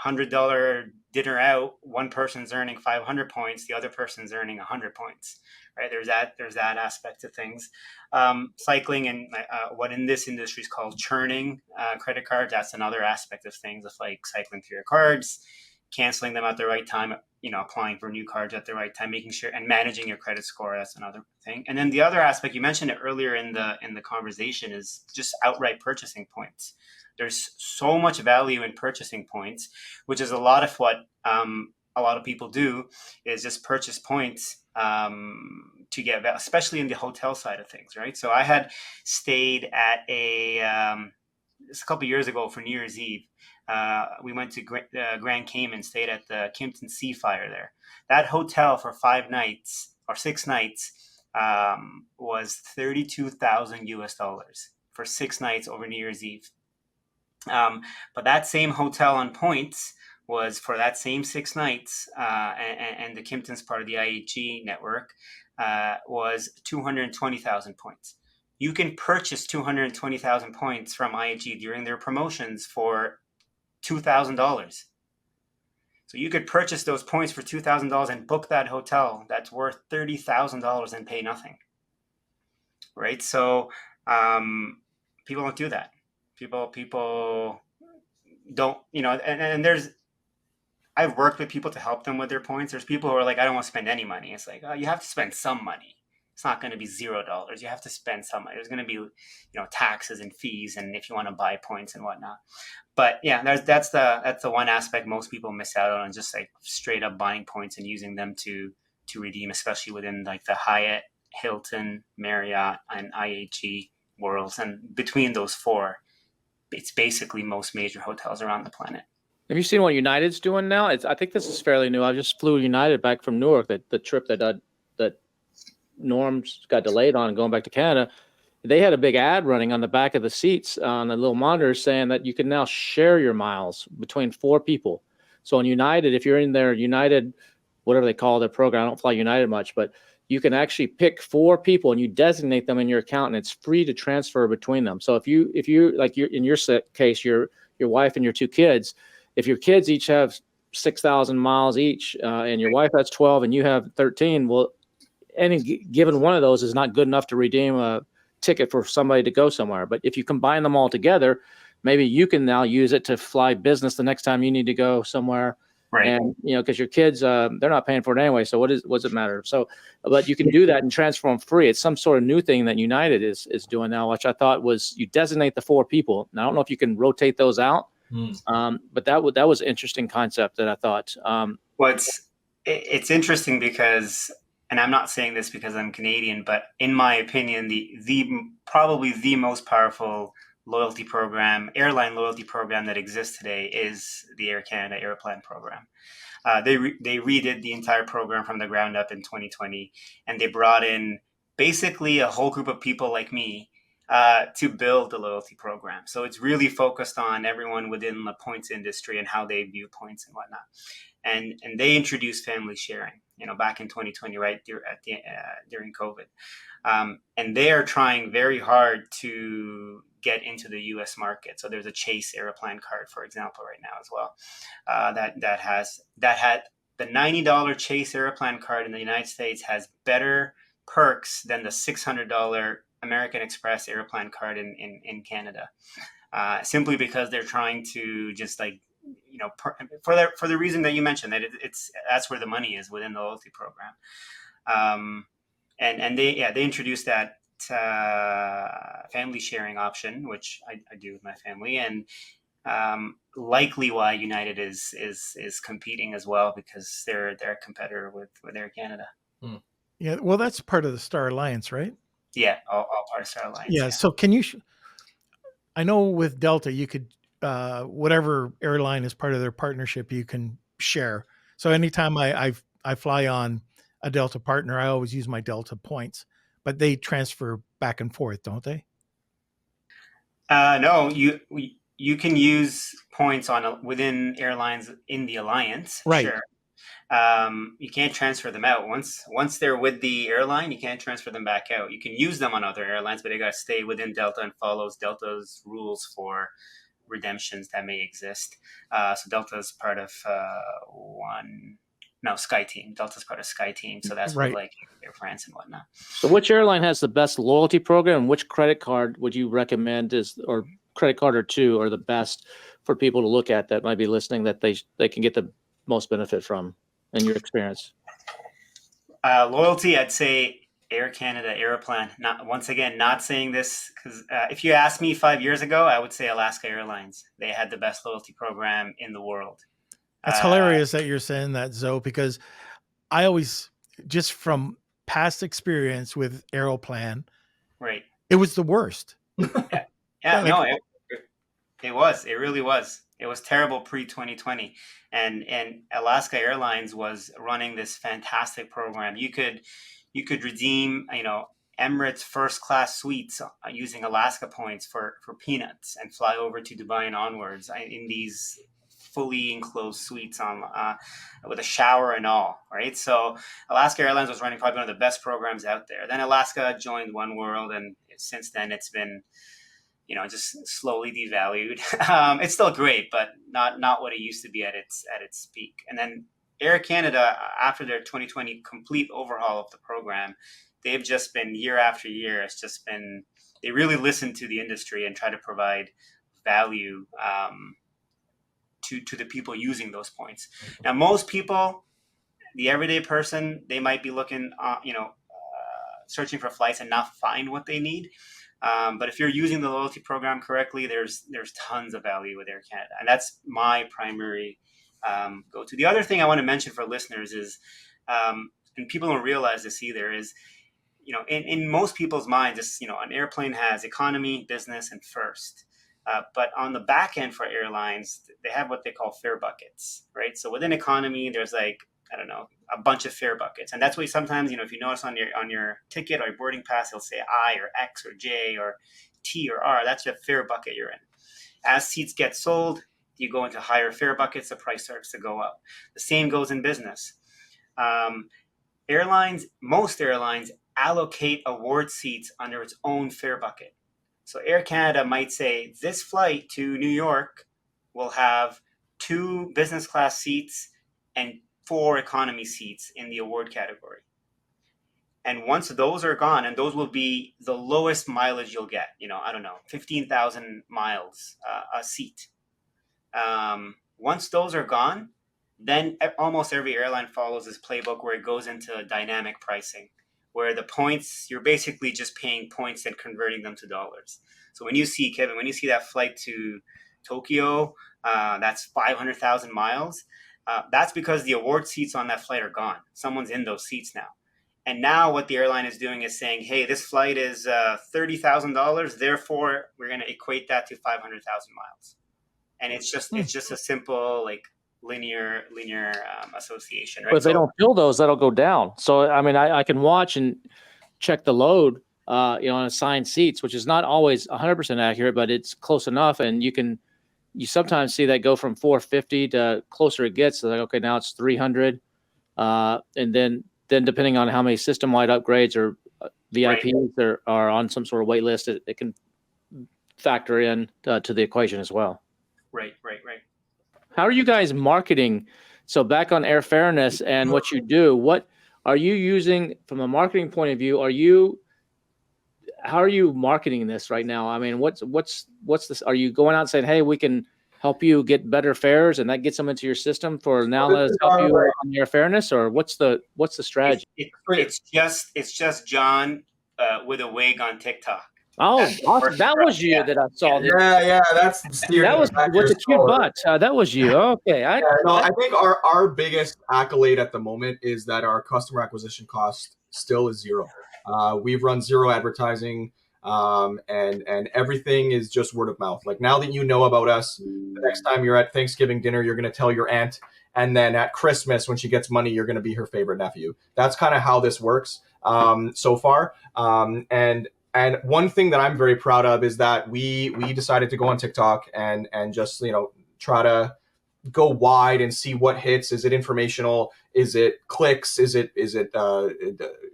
$100 dinner out, one person's earning 500 points, the other person's earning 100 points, right? There's that aspect of things. Cycling and what in this industry is called churning credit cards, that's another aspect of things, of like cycling through your cards, canceling them at the right time, applying for new cards at the right time, making sure and managing your credit score. That's another thing. And then the other aspect, you mentioned it earlier in the conversation, is just outright purchasing points. There's so much value in purchasing points, which is a lot of what a lot of people do, is just purchase points to get, especially in the hotel side of things, right? So I had stayed at a couple of years ago for New Year's Eve. We went to Grand Cayman, stayed at the Kimpton Sea Fire there. That hotel for 5 nights or 6 nights was $32,000 for 6 nights over New Year's Eve. But that same hotel on points was for that same 6 nights, and the Kimpton's part of the IHG network, was 220,000 points. You can purchase 220,000 points from IHG during their promotions for $2,000. So you could purchase those points for $2,000 and book that hotel that's worth $30,000 and pay nothing, right? So people don't do that. People don't, and there's, I've worked with people to help them with their points. There's people who are like, I don't want to spend any money. It's like, oh, you have to spend some money. It's not going to be $0. You have to spend some money. There's going to be, taxes and fees, and if you want to buy points and whatnot. But yeah, that's the one aspect most people miss out on, just like straight up buying points and using them to redeem, especially within like the Hyatt, Hilton, Marriott, and IHG worlds. And between those 4, it's basically most major hotels around the planet.
Have you seen what United's doing now? I think this is fairly new. I just flew United back from Newark. That the trip that Norm's got delayed on going back to Canada. They had a big ad running on the back of the seats on the little monitors saying that you can now share your miles between 4 people. So on United, if you're in their United, whatever they call their program, I don't fly United much, but you can actually pick 4 people and you designate them in your account, and it's free to transfer between them. So if you like in your case, your wife and your 2 kids, if your kids each have 6,000 miles each, and your wife has 12 and you have 13, well, any given one of those is not good enough to redeem a ticket for somebody to go somewhere. But if you combine them all together, maybe you can now use it to fly business the next time you need to go somewhere. Right. And, because your kids, they're not paying for it anyway. So what does it matter? So, but you can do that and transfer them free. It's some sort of new thing that United is doing now, which I thought was, you designate the 4 people. Now, I don't know if you can rotate those out. But that was an interesting concept that I thought.
Well, it's interesting because, and I'm not saying this because I'm Canadian, but in my opinion, the probably the most powerful loyalty program, airline loyalty program that exists today is the Air Canada Airplane program. They redid the entire program from the ground up in 2020, and they brought in basically a whole group of people like me to build the loyalty program. So it's really focused on everyone within the points industry and how they view points and whatnot. And they introduced family sharing, back in 2020, right during COVID. And they are trying very hard to get into the U.S. market. So there's a Chase Airplane card, for example, right now as well. That had the $90 Chase Airplane card in the United States has better perks than the $600 American Express Airplane card in Canada. Simply because they're trying to just like, for the reason that you mentioned, that that's where the money is within the loyalty program. And they introduced that family sharing option, which I do with my family, and likely why United is competing as well, because they're a competitor with Air Canada.
Yeah, well, that's part of the Star Alliance, right?
Yeah, all part of Star Alliance.
Yeah. So can you? I know with Delta, you could whatever airline is part of their partnership, you can share. So anytime I fly on a Delta partner, I always use my Delta points, but they transfer back and forth, don't they?
No, you can use points within airlines in the alliance.
Right.
Sure. You can't transfer them out once they're with the airline. You can't transfer them back out. You can use them on other airlines, but they got to stay within Delta and follows Delta's rules for redemptions that may exist. So Delta is part of SkyTeam. Delta's part of SkyTeam, so that's
right.
with like Air France and whatnot.
So which airline has the best loyalty program, and which credit card would you recommend or credit card or two are the best for people to look at that might be listening, that they can get the most benefit from in your experience?
Loyalty, I'd say Air Canada Airplane. Not saying this because if you asked me 5 years ago, I would say Alaska Airlines. They had the best loyalty program in the world.
That's hilarious that you're saying that, Zoe, because I always, just from past experience with Aeroplan,
right,
it was the worst.
It was. It really was. It was terrible pre-2020, and Alaska Airlines was running this fantastic program. You could redeem, Emirates first class suites using Alaska points for peanuts and fly over to Dubai and onwards in these fully enclosed suites with a shower and all, right? So Alaska Airlines was running probably one of the best programs out there. Then Alaska joined One World, and since then it's been, just slowly devalued. It's still great, but not what it used to be at its peak. And then Air Canada, after their 2020 complete overhaul of the program, they've just been year after year. It's just been, they really listen to the industry and try to provide value to the people using those points. Now, most people, the everyday person, they might be looking, searching for flights and not find what they need. But if you're using the loyalty program correctly, there's tons of value with Air Canada, and that's my primary go-to. The other thing I want to mention for listeners is, and people don't realize this either, is in most people's minds, an airplane has economy, business, and first. But on the back end for airlines, they have what they call fare buckets, right? So within economy, there's like, I don't know, a bunch of fare buckets. And that's why sometimes, if you notice on your ticket or your boarding pass, it'll say I or X or J or T or R. That's your fare bucket you're in. As seats get sold, you go into higher fare buckets, the price starts to go up. The same goes in business. Most airlines allocate award seats under its own fare bucket. So Air Canada might say, this flight to New York will have 2 business class seats and 4 economy seats in the award category. And once those are gone, and those will be the lowest mileage you'll get, 15,000 miles a seat. Once those are gone, then almost every airline follows this playbook where it goes into dynamic pricing, where the points, you're basically just paying points and converting them to dollars. So when you see, Kevin, that flight to Tokyo, that's 500,000 miles, that's because the award seats on that flight are gone. Someone's in those seats now. And now what the airline is doing is saying, hey, this flight is $30,000. Therefore, we're going to equate that to 500,000 miles. And it's just a simple, like, linear association, right?
But if they don't fill those, that'll go down. So I mean, I can watch and check the load, on assigned seats, which is not always 100% accurate, but it's close enough. And you sometimes see that go from 450 to closer it gets. So like, okay, now it's 300, and then depending on how many system-wide upgrades or VIPs are on some sort of wait list, it can factor in to the equation as well.
Right.
How are you guys marketing? So back on Airfairness and what you do, what are you using from a marketing point of view? How are you marketing this right now? I mean, what's this? Are you going out saying, hey, we can help you get better fares, and that gets them into your system for now let's help you on Airfairness, or what's the strategy?
It's just John with a wig on TikTok.
Oh, awesome. That was you that I saw.
Yeah, that's
that was with the cute butt. That was you. Okay.
I think our biggest accolade at the moment is that our customer acquisition cost still is zero. We've run zero advertising, and everything is just word of mouth. Like, now that you know about us, the next time you're at Thanksgiving dinner, you're going to tell your aunt, and then at Christmas, when she gets money, you're going to be her favorite nephew. That's kind of how this works so far. And one thing that I'm very proud of is that we decided to go on TikTok and just, try to go wide and see what hits. Is it informational? Is it clicks? Is it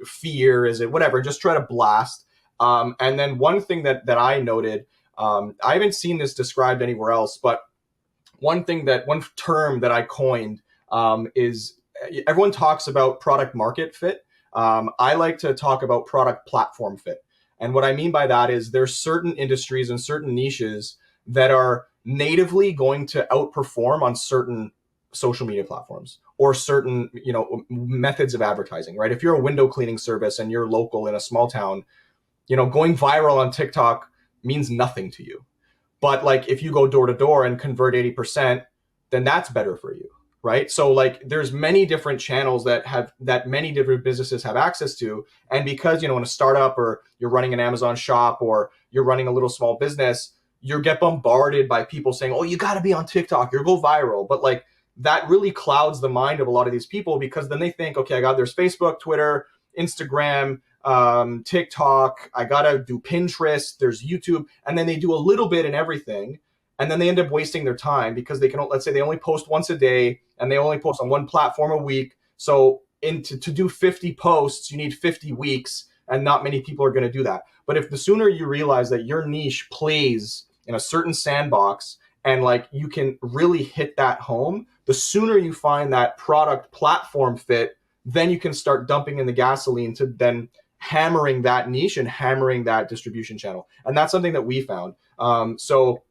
fear? Is it whatever? Just try to blast. And then one thing that I noted, I haven't seen this described anywhere else, but one term that I coined is, everyone talks about product market fit. I like to talk about product platform fit. And what I mean by that is there's certain industries and certain niches that are natively going to outperform on certain social media platforms or certain, methods of advertising, right? If you're a window cleaning service and you're local in a small town, going viral on TikTok means nothing to you. But like, if you go door to door and convert 80%, then that's better for you. Right. So like, there's many different channels that many different businesses have access to. And because, in a startup, or you're running an Amazon shop, or you're running a little small business, you get bombarded by people saying, oh, you got to be on TikTok, you'll go viral. But like, that really clouds the mind of a lot of these people, because then they think, okay, there's Facebook, Twitter, Instagram, TikTok, I got to do Pinterest, there's YouTube. And then they do a little bit in everything. And then they end up wasting their time because let's say they only post once a day and they only post on one platform a week. So to do 50 posts, you need 50 weeks, and not many people are going to do that. But if the sooner you realize that your niche plays in a certain sandbox and like you can really hit that home, the sooner you find that product platform fit, then you can start dumping in the gasoline to then hammering that niche and hammering that distribution channel. And that's something that we found. So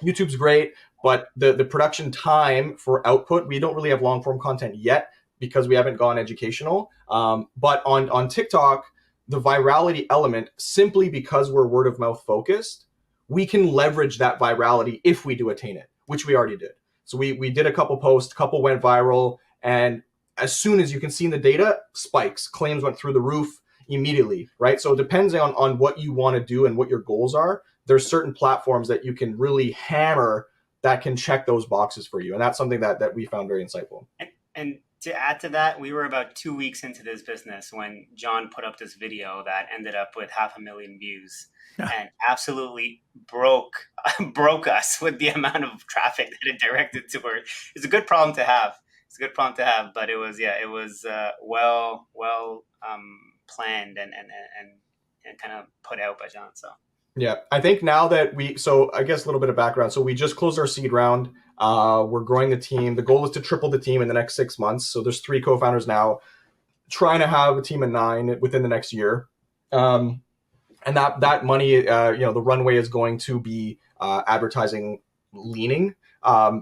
YouTube's great, but the production time for output, we don't really have long form content yet because we haven't gone educational. But on TikTok, the virality element, simply because we're word of mouth focused, we can leverage that virality if we do attain it, which we already did. So we did a couple posts, couple went viral, and as soon as you can see in the data, spikes, claims went through the roof immediately, right? So it depends on what you want to do and what your goals are. There's certain platforms that you can really hammer that can check those boxes for you. And that's something that we found very insightful.
And to add to that, we were about 2 weeks into this business when John put up this video that ended up with 500,000 views and absolutely broke us with the amount of traffic that it directed toward. It's a good problem to have. But it was well planned and kind of put out by John. So.
Yeah, I think now that so I guess a little bit of background. So we just closed our seed round. We're growing the team. The goal is to triple the team in the next 6 months. So there's 3 co-founders now, trying to have a team of 9 within the next year. And that money, the runway is going to be advertising leaning.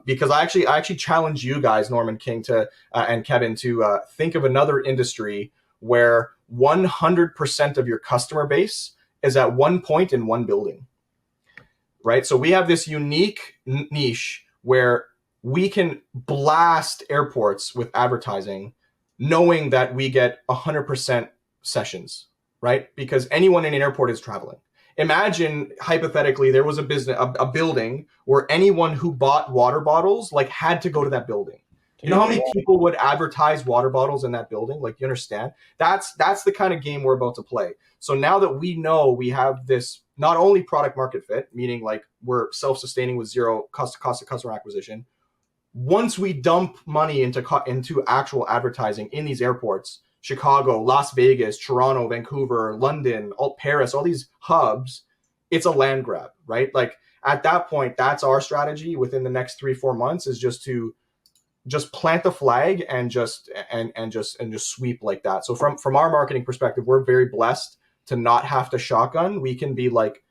Because I actually challenge you guys, Norman King and Kevin, to think of another industry where 100% of your customer base is at one point in one building, right? So we have this unique niche where we can blast airports with advertising, knowing that we get 100% sessions, right? Because anyone in an airport is traveling. Imagine, hypothetically, there was a building where anyone who bought water bottles had to go to that building. You know how many people would advertise water bottles in that building? You understand? That's the kind of game we're about to play. So now that we know we have this not only product market fit, meaning we're self-sustaining with zero cost of customer acquisition, once we dump money into actual advertising in these airports, Chicago, Las Vegas, Toronto, Vancouver, London, Paris, all these hubs, it's a land grab, right? Like at that point, that's our strategy within the next 3-4 months, is just to plant the flag and just sweep like that. So from our marketing perspective, we're very blessed to not have to shotgun. We can be like,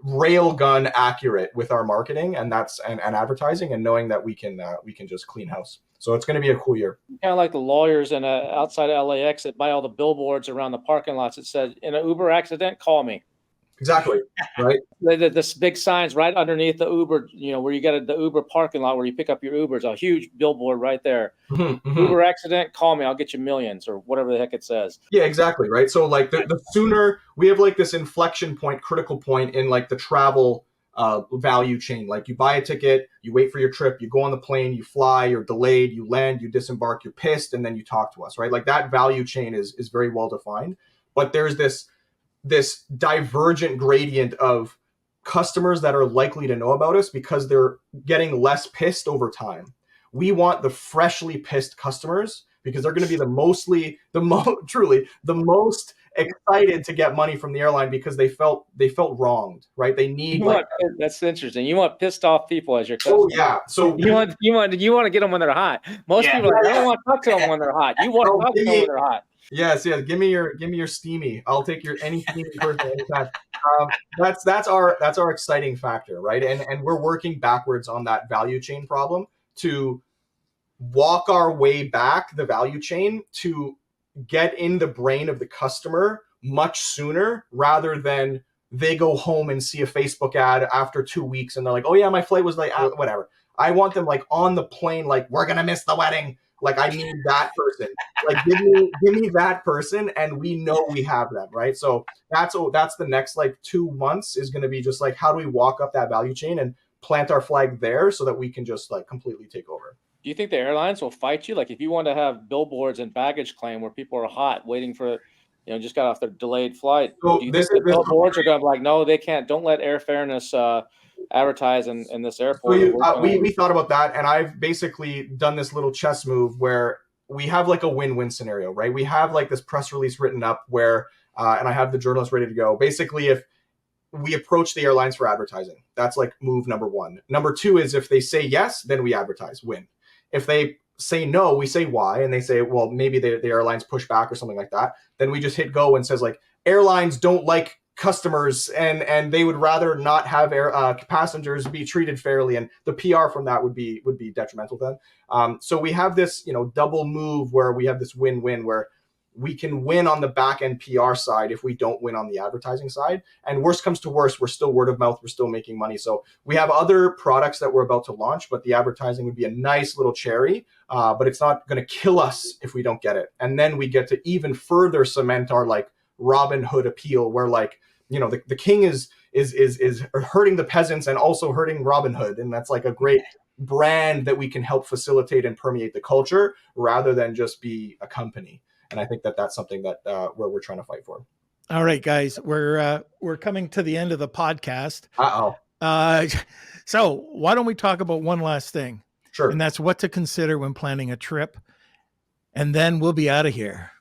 rail gun accurate with our marketing and advertising, and knowing that we can just clean house. So it's going to be a cool year.
Kind of like the lawyers in outside of LAX that buy all the billboards around the parking lots that said, in an Uber accident, call me.
Exactly. Right.
This big signs right underneath the Uber, where you got the Uber parking lot where you pick up your Ubers, a huge billboard right there. Uber accident, call me, I'll get you millions, or whatever the heck it says.
Yeah, exactly. Right. So like the sooner we have like this inflection point, critical point in like the travel value chain. Like you buy a ticket, you wait for your trip, you go on the plane, you fly, you're delayed, you land, you disembark, you're pissed, and then you talk to us, right? Like that value chain is very well defined. But there's this divergent gradient of customers that are likely to know about us because they're getting less pissed over time. We want the freshly pissed customers because they're going to be truly the most excited to get money from the airline because they felt wronged, right? They need
that's interesting. You want pissed off people as your customer.
Oh yeah. So
you want to get them when they're hot. Most people are like, I don't want to talk to them when they're hot. You want to talk to them when they're hot.
Yes. Give me your steamy. I'll take any steamy person anytime. That's our exciting factor, right? And we're working backwards on that value chain problem to walk our way back the value chain to get in the brain of the customer much sooner, rather than they go home and see a Facebook ad after 2 weeks and they're like, oh yeah, my flight was late, whatever. I want them like on the plane, like, we're gonna miss the wedding. Like, I need that person. Like, give me that person, and we know we have them, right? So that's the next like 2 months is going to be just like, how do we walk up that value chain and plant our flag there so that we can just like completely take over.
Do you think the airlines will fight you? Like, if you want to have billboards and baggage claim where people are hot waiting for, just got off their delayed flight,
so
do you think the billboards are going to be like, no, they can't, don't let Airfairness advertise in this airport?
So we thought about that, and I've basically done this little chess move where we have like a win-win scenario, right? We have like this press release written up where, and I have the journalists ready to go. Basically, if we approach the airlines for advertising, that's like move number one. Number two is if they say yes, then we advertise, win. If they say no, we say why, and they say, well, maybe the airlines push back or something like that. Then we just hit go and says like, airlines don't like customers and they would rather not have passengers be treated fairly, and the PR from that would be detrimental then. So we have this double move where we have this win-win where we can win on the back end PR side if we don't win on the advertising side. And worst comes to worst, we're still word of mouth, we're still making money. So we have other products that we're about to launch, but the advertising would be a nice little cherry, but it's not going to kill us if we don't get it. And then we get to even further cement our like Robin Hood appeal, where like, the king is hurting the peasants and also hurting Robin Hood. And that's like a great brand that we can help facilitate and permeate the culture rather than just be a company. And I think that's something that where we're trying to fight for.
All right, guys, we're coming to the end of the podcast. So why don't we talk about one last thing?
Sure.
And that's what to consider when planning a trip. And then we'll be out of here.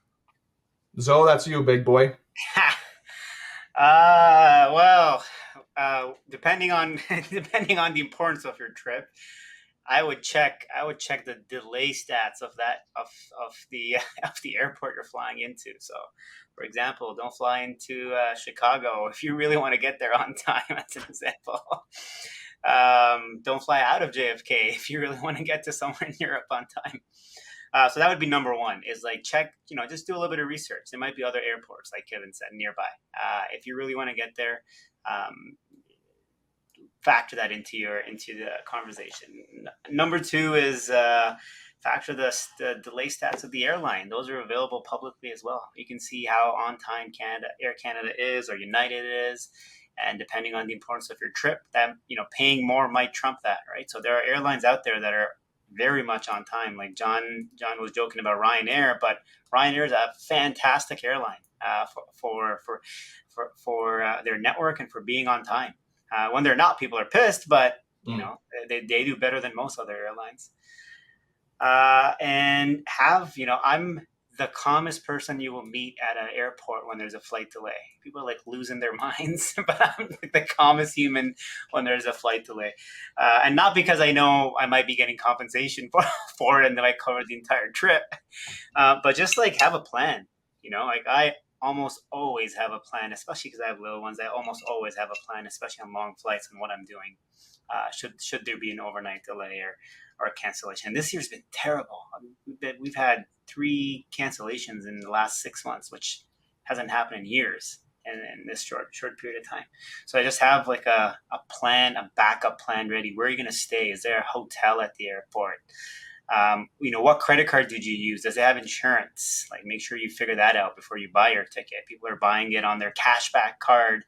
Zoe, that's you, big boy.
Depending on the importance of your trip, I would check the delay stats of the airport you're flying into. So, for example, don't fly into Chicago if you really want to get there on time. That's an example. Don't fly out of JFK if you really want to get to somewhere in Europe on time. So that would be number one, is like check, just do a little bit of research. There might be other airports, like Kevin said, nearby. If you really want to get there, factor that into the conversation. Number two is factor the delay stats of the airline. Those are available publicly as well. You can see how on time Air Canada is or United is. And depending on the importance of your trip, that paying more might trump that, right? So there are airlines out there that are very much on time. Like John was joking about Ryanair, but Ryanair is a fantastic airline for their network and for being on time. When they're not, people are pissed, but they do better than most other airlines. And have I'm the calmest person you will meet at an airport when there's a flight delay. People are like losing their minds, but I'm like the calmest human when there's a flight delay. And not because I know I might be getting compensation for it and then I cover the entire trip, but just like have a plan. Like I almost always have a plan, especially because I have little ones. I almost always have a plan, especially on long flights and what I'm doing. Should there be an overnight delay or a cancellation? This year's been terrible. We've had 3 cancellations in the last 6 months, which hasn't happened in years in this short period of time. So I just have like a plan, a backup plan ready. Where are you going to stay? Is there a hotel at the airport? What credit card did you use? Does it have insurance? Like, make sure you figure that out before you buy your ticket. People are buying it on their cashback card,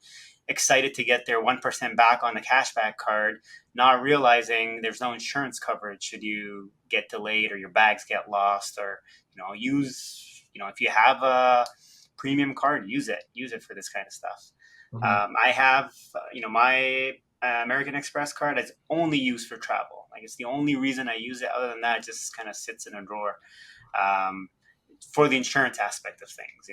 excited to get their 1% back on the cashback card, not realizing there's no insurance coverage should you get delayed or your bags get lost, or if you have a premium card, use it for this kind of stuff. I have my American Express card is only used for travel. Like, it's the only reason I use it. Other than that, it just kind of sits in a drawer for the insurance aspect of things.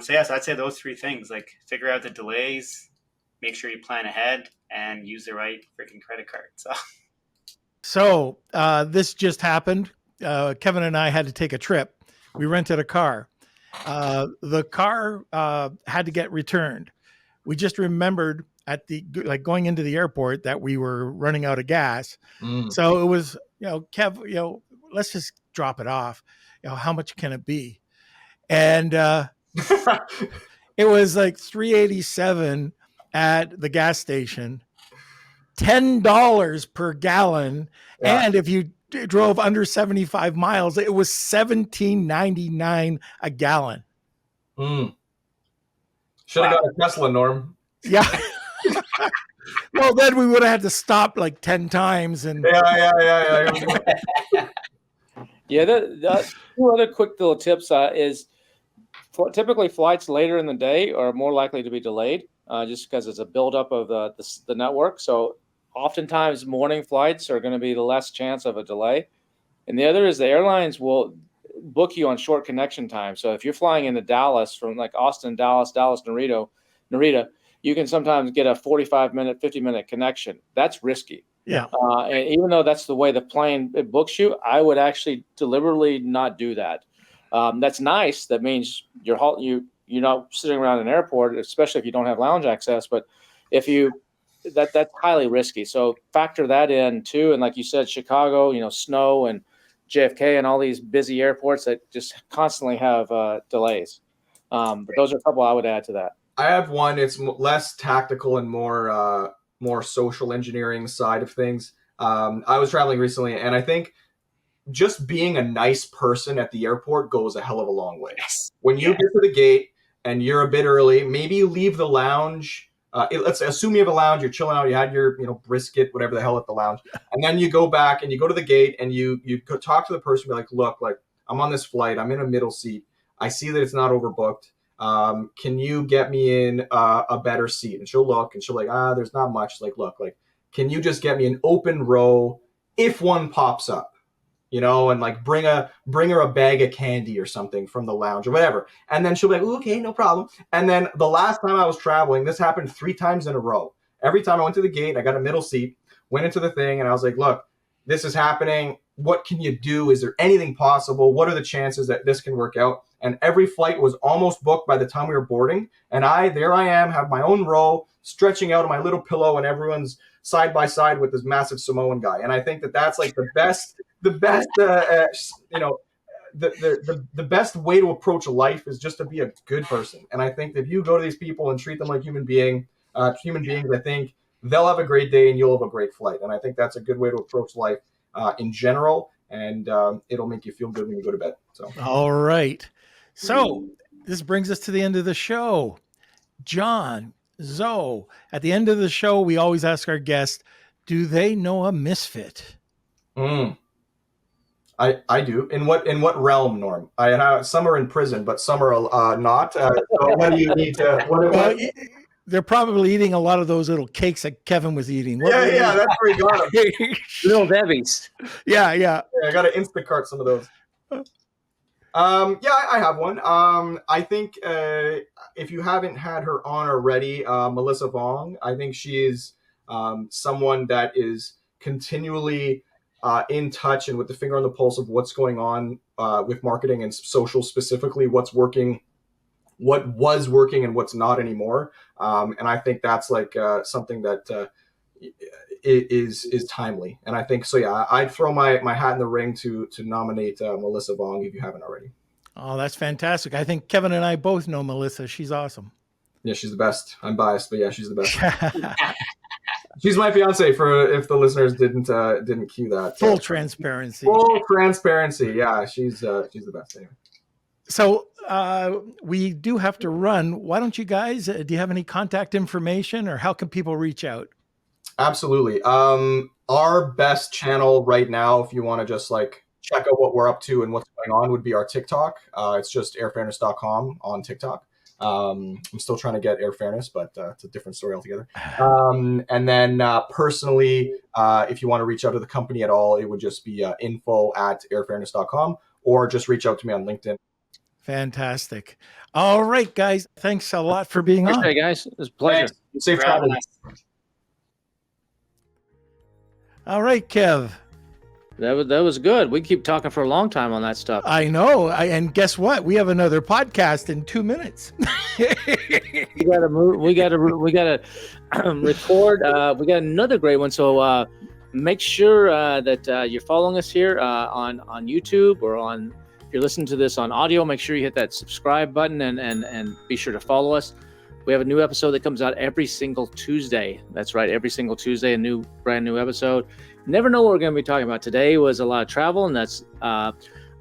So I'd say those 3 things: like, figure out the delays, make sure you plan ahead, and use the right freaking credit card.
So this just happened. Kevin and I had to take a trip. We rented a car. The car had to get returned. We just remembered going into the airport that we were running out of gas. So it was, Kev, let's just drop it off. How much can it be? And it was like $3.87 at the gas station, $10 per gallon. Yeah. And if you drove under 75 miles, it was $17.99 a gallon.
Should have got a Tesla, Norm.
Yeah. Well, then we would have had to stop like 10 times. And
yeah.
Yeah, the 2 other quick little tips is typically flights later in the day are more likely to be delayed just because it's a buildup of the network. So oftentimes morning flights are going to be the less chance of a delay. And the other is the airlines will book you on short connection time. So if you're flying into Dallas from like Austin, Dallas, Narita, you can sometimes get a 45-minute, 50-minute connection. That's risky.
Yeah.
And even though that's the way the plane it books you, I would actually deliberately not do that. That's nice. That means you're not sitting around an airport, especially if you don't have lounge access. But if that's highly risky. So factor that in too. And like you said, Chicago, snow and JFK and all these busy airports that just constantly have delays. But those are a couple I would add to that.
I have one. It's less tactical and more social engineering side of things. I was traveling recently, and I think just being a nice person at the airport goes a hell of a long way.
Yes.
When you get to the gate and you're a bit early, maybe you leave the lounge. Let's assume you have a lounge, you're chilling out, you had your brisket, whatever the hell at the lounge, and then you go back and you go to the gate and you go talk to the person, be like, look, like, I'm on this flight, I'm in a middle seat, I see that it's not overbooked. Can you get me in a better seat? And she'll look and she'll like, there's not much. Like, look, like, can you just get me an open row if one pops up? And like bring her a bag of candy or something from the lounge or whatever. And then she'll be like, okay, no problem. And then the last time I was traveling, this happened 3 times in a row. Every time I went to the gate, I got a middle seat, went into the thing, and I was like, look, this is happening. What can you do? Is there anything possible? What are the chances that this can work out? And every flight was almost booked by the time we were boarding. And there I am, have my own row, stretching out on my little pillow, and everyone's side by side with this massive Samoan guy. And I think that that's like the best best way to approach life is just to be a good person. And I think that if you go to these people and treat them like human beings, I think they'll have a great day and you'll have a great flight. And I think that's a good way to approach life in general. And it'll make you feel good when you go to bed. So,
all right. So this brings us to the end of the show. John, Zoe, at the end of the show, we always ask our guests, do they know a misfit?
I do. In what realm, Norm? Some are in prison, but some are not. So what do you need to?
They're probably eating a lot of those little cakes that Kevin was eating.
Yeah, that's where he got them.
Little Debbie's.
Yeah.
I got to Instacart some of those. Yeah, I have one. I think if you haven't had her on already, Melissa Vong, I think she is someone that is continually in touch and with the finger on the pulse of what's going on with marketing and social, specifically what's working, what was working, and what's not anymore. And I think that's like something that is timely. And I think so. Yeah, I'd throw my hat in the ring to nominate Melissa Vong if you haven't already.
Oh, that's fantastic. I think Kevin and I both know Melissa. She's awesome.
Yeah, she's the best. I'm biased, but yeah, she's the best. She's my fiance. For if the listeners didn't cue that.
Full transparency.
Full transparency. Yeah, she's the best. Anyway.
So we do have to run. Why don't you guys? Do you have any contact information, or how can people reach out?
Absolutely. Our best channel right now, if you want to just like check out what we're up to and what's going on, would be our TikTok. It's just airfairness.com on TikTok. I'm still trying to get Airfairness, but it's a different story altogether. And then personally, if you want to reach out to the company at all, it would just be info@airfairness.com, or just reach out to me on LinkedIn.
Fantastic. All right, guys. Thanks a lot for being on.
Hey, guys. It was a pleasure.
Thanks. Safe travel.
All right, Kev.
That was good. We keep talking for a long time on that stuff.
I know. And guess what? We have another podcast in 2 minutes.
We gotta move. We gotta record. We got another great one. So make sure that you're following us here on YouTube, or on, if you're listening to this on audio, make sure you hit that subscribe button and be sure to follow us. We have a new episode that comes out every single Tuesday. That's right, every single Tuesday, a brand new episode. Never know what we're going to be talking about. Today was a lot of travel, and that's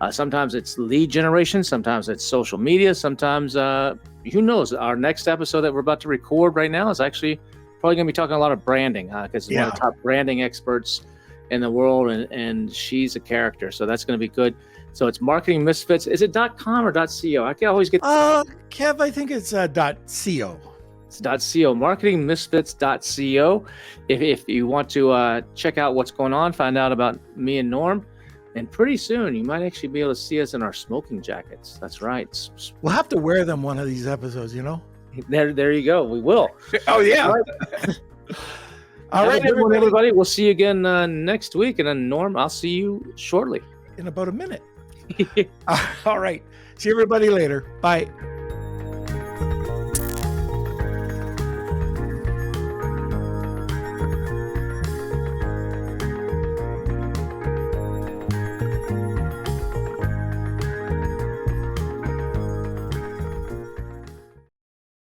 sometimes it's lead generation, sometimes it's social media, sometimes who knows. Our next episode that we're about to record right now is actually probably going to be talking a lot of branding, because one of the top branding experts in the world, and she's a character, so that's going to be good. So it's Marketing Misfits. Is it .com or .co? I can always get.
Kev, I think it's .co.
It's .co. Marketingmisfits.co. If you want to check out what's going on, find out about me and Norm, and pretty soon you might actually be able to see us in our smoking jackets. That's right.
We'll have to wear them one of these episodes, you know.
There you go. We will.
Oh yeah. All right,
everybody. We'll see you again next week, and then Norm, I'll see you shortly.
In about a minute. All right. See everybody later. Bye.